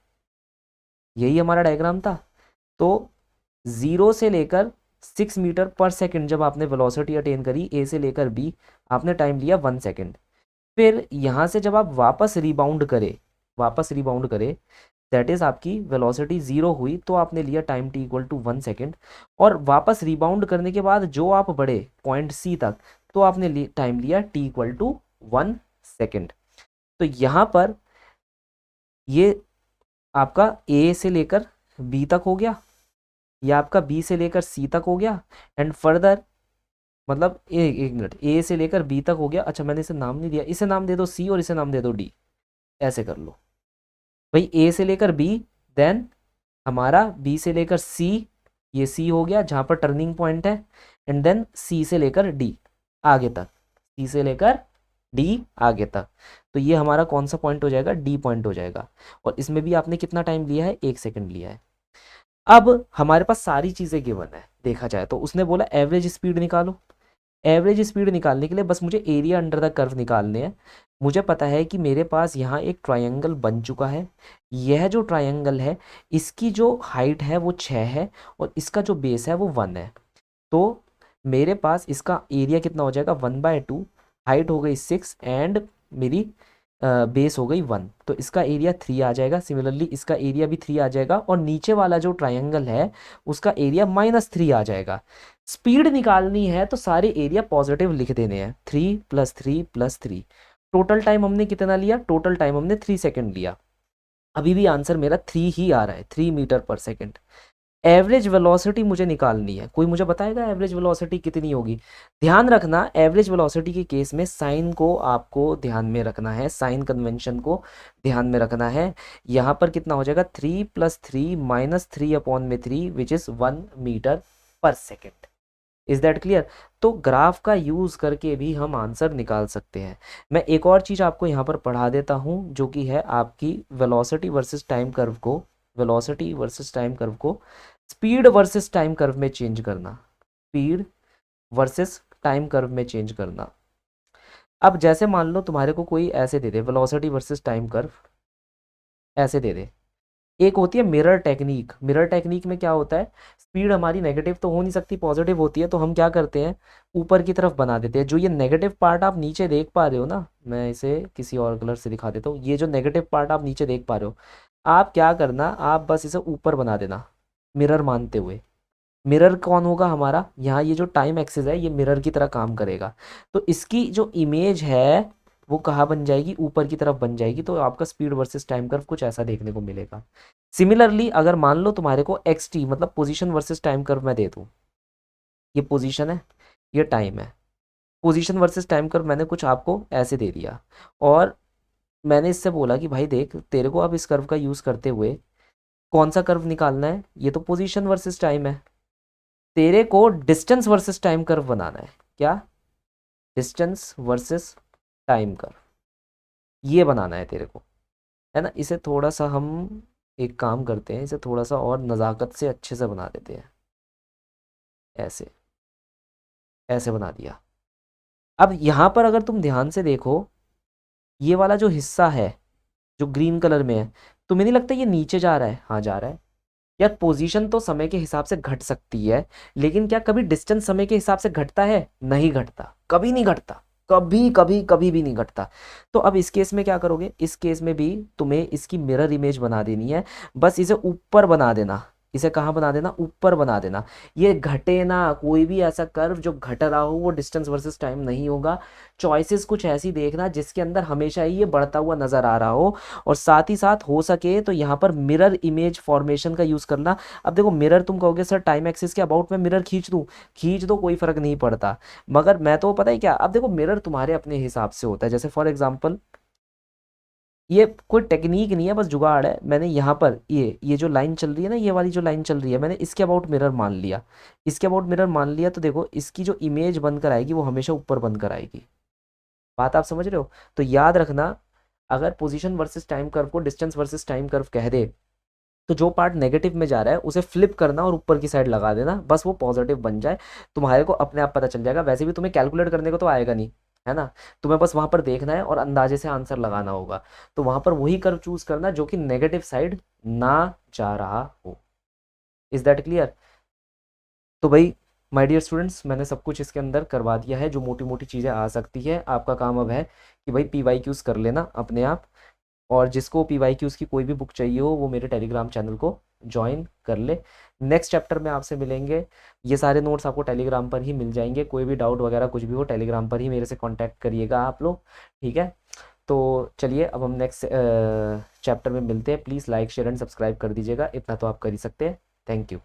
यही हमारा डायग्राम था। तो 0 से लेकर 6 मीटर पर सेकेंड जब आपने वेलोसिटी अटेन करी ए से लेकर बी, आपने टाइम लिया 1 सेकेंड। फिर यहाँ से जब आप वापस रिबाउंड करे दैट इज आपकी वेलोसिटी 0 हुई, तो आपने लिया time T equal to 1 second. और वापस रिबाउंड करने के बाद जो आप बढ़े पॉइंट सी तक, तो आपने टाइम लिया टी इक्वल टू 1 सेकेंड। तो यहाँ पर ये आपका ए से लेकर बी तक हो गया, या आपका बी से लेकर सी तक हो गया, एंड फर्दर मतलब एक मिनट, ए से लेकर बी तक हो गया। अच्छा मैंने इसे नाम नहीं दिया, इसे नाम दे दो सी और इसे नाम दे दो डी, ऐसे कर लो भाई। ए से लेकर बी, देन हमारा बी से लेकर सी, ये सी हो गया जहाँ पर टर्निंग पॉइंट है, एंड देन सी से लेकर डी आगे तक, सी से लेकर डी आगे तक। तो ये हमारा कौन सा पॉइंट हो जाएगा, डी पॉइंट हो जाएगा। और इसमें भी आपने कितना टाइम लिया है, 1 सेकेंड लिया है। अब हमारे पास सारी चीज़ें गिवन है, देखा जाए तो उसने बोला एवरेज स्पीड निकालो। एवरेज स्पीड निकालने के लिए बस मुझे एरिया अंडर द कर्व निकालने हैं। मुझे पता है कि मेरे पास यहाँ एक ट्रायंगल बन चुका है। यह जो ट्रायंगल है इसकी जो हाइट है वो 6 है और इसका जो बेस है वो 1 है। तो मेरे पास इसका एरिया कितना हो जाएगा, 1/2, हाइट हो गई 6 एंड मेरी बेस हो गई 1, तो इसका एरिया 3 आ जाएगा। सिमिलरली इसका एरिया भी 3 आ जाएगा और नीचे वाला जो ट्रायंगल है उसका एरिया -3 आ जाएगा। स्पीड निकालनी है तो सारे एरिया पॉजिटिव लिख देने हैं, 3 + 3 + 3। टोटल टाइम हमने कितना लिया, टोटल टाइम हमने 3 सेकेंड लिया। अभी भी आंसर मेरा 3 ही आ रहा है, 3 metre per second. Average velocity मुझे निकालनी है, कोई मुझे बताएगा एवरेज वेलोसिटी कितनी होगी। ध्यान रखना एवरेज वेलोसिटी के केस में साइन को आपको ध्यान में रखना है, साइन कन्वेंशन को ध्यान में रखना है। यहाँ पर कितना हो जाएगा, 3 + 3 - 3/3 विच is 1 metre per second. Is that clear. तो ग्राफ का यूज़ करके भी हम आंसर निकाल सकते हैं। मैं एक और चीज़ आपको यहाँ पर पढ़ा देता हूँ जो कि है आपकी वेलोसिटी वर्सेस टाइम कर्व को, वेलोसिटी वर्सेस टाइम कर्व को स्पीड वर्सेस टाइम कर्व में चेंज करना, स्पीड वर्सेस टाइम कर्व में चेंज करना। अब जैसे मान लो तुम्हारे को कोई ऐसे दे दे वेलोसिटी वर्सेस टाइम कर्व, ऐसे दे दे। एक होती है मिरर टेक्निक। मिरर टेक्निक में क्या होता है, स्पीड हमारी नेगेटिव तो हो नहीं सकती, पॉजिटिव होती है, तो हम क्या करते हैं ऊपर की तरफ बना देते हैं। जो ये नेगेटिव पार्ट आप नीचे देख पा रहे हो ना, मैं इसे किसी और कलर से दिखा देता हूँ। ये जो नेगेटिव पार्ट आप नीचे देख पा रहे हो, आप क्या करना, आप बस इसे ऊपर बना देना मिरर मानते हुए। मिरर कौन होगा हमारा, यहाँ ये जो टाइम एक्सिस है ये मिरर की तरह काम करेगा। तो इसकी जो इमेज है वो कहाँ बन जाएगी, ऊपर की तरफ बन जाएगी। तो आपका स्पीड वर्सेस टाइम कर्व कुछ ऐसा देखने को मिलेगा। सिमिलरली अगर मान लो तुम्हारे को xt मतलब पोजीशन वर्सेस टाइम कर्व मैं दे दूँ, ये पोजीशन है ये टाइम है, पोजीशन वर्सेस टाइम कर्व मैंने कुछ आपको ऐसे दे दिया और मैंने इससे बोला कि भाई देख तेरे को अब इस कर्व का यूज़ करते हुए कौन सा कर्व निकालना है, ये तो पोजीशन वर्सेस टाइम है, तेरे को डिस्टेंस वर्सेस टाइम कर्व बनाना है। क्या, डिस्टेंस वर्सेस टाइम कर्व, ये बनाना है तेरे को, है ना। इसे थोड़ा सा हम एक काम करते हैं, इसे थोड़ा सा और नज़ाकत से अच्छे से बना देते हैं, ऐसे ऐसे बना दिया। अब यहाँ पर अगर तुम ध्यान से देखो, ये वाला जो हिस्सा है जो ग्रीन कलर में है, तुम्हें नहीं लगता ये नीचे जा रहा है, हाँ जा रहा है। यार पोजीशन तो समय के हिसाब से घट सकती है, लेकिन क्या कभी डिस्टेंस समय के हिसाब से घटता है, नहीं घटता, कभी नहीं घटता, कभी कभी कभी भी नहीं घटता। तो अब इस केस में क्या करोगे, इस केस में भी तुम्हें इसकी मिरर इमेज बना देनी है। बस इसे ऊपर बना देना, इसे कहाँ बना देना, ऊपर बना देना। ये घटे ना, कोई भी ऐसा कर्व जो घट रहा हो वो डिस्टेंस वर्सेस टाइम नहीं होगा। चॉइसेस कुछ ऐसी देखना जिसके अंदर हमेशा ही ये बढ़ता हुआ नजर आ रहा हो, और साथ ही साथ हो सके तो यहाँ पर मिरर इमेज फॉर्मेशन का यूज़ करना। अब देखो मिरर, तुम कहोगे सर टाइम एक्सिस के अबाउट में मिरर खींच दूँ, खींच दो कोई फ़र्क नहीं पड़ता, मगर मैं तो पता है क्या, अब देखो मिरर तुम्हारे अपने हिसाब से होता है। जैसे फॉर एग्जाम्पल ये कोई टेक्निक नहीं है, बस जुगाड़ है। मैंने यहाँ पर ये जो लाइन चल रही है ना, ये वाली जो लाइन चल रही है, मैंने इसके अबाउट मिरर मान लिया, इसके अबाउट मिरर मान लिया, तो देखो इसकी जो इमेज बनकर आएगी वो हमेशा ऊपर बनकर आएगी। बात आप समझ रहे हो? तो याद रखना, अगर पोजीशन वर्सेस टाइम कर्व को डिस्टेंस वर्सेस टाइम कर्व कह दे, तो जो पार्ट नेगेटिव में जा रहा है उसे फ्लिप करना और ऊपर की साइड लगा देना, बस वो पॉजिटिव बन जाए। तुम्हारे को अपने आप पता चल जाएगा। वैसे भी तुम्हें कैलकुलेट करने को तो आएगा नहीं, है ना? तुम्हें बस वहां पर देखना है और अंदाजे से आंसर लगाना होगा। तो वहां पर वही कर्व चूज करना जो कि नेगेटिव साइड ना जा रहा हो। Is that clear? तो भाई माय डियर स्टूडेंट्स, मैंने सब कुछ इसके अंदर करवा दिया है, जो मोटी मोटी चीज़ें आ सकती है। आपका काम अब है कि भाई PYQs कर लेना अपने आप। और जिसको PYQs की कोई भी बुक चाहिए हो वो मेरे टेलीग्राम चैनल को ज्वाइन कर ले। नेक्स्ट चैप्टर में आपसे मिलेंगे। ये सारे नोट्स आपको टेलीग्राम पर ही मिल जाएंगे। कोई भी डाउट वगैरह कुछ भी हो टेलीग्राम पर ही मेरे से कांटेक्ट करिएगा आप लोग, ठीक है? तो चलिए अब हम नेक्स्ट चैप्टर में मिलते हैं। Please like share and subscribe कर दीजिएगा, इतना तो आप कर ही सकते हैं। Thank you.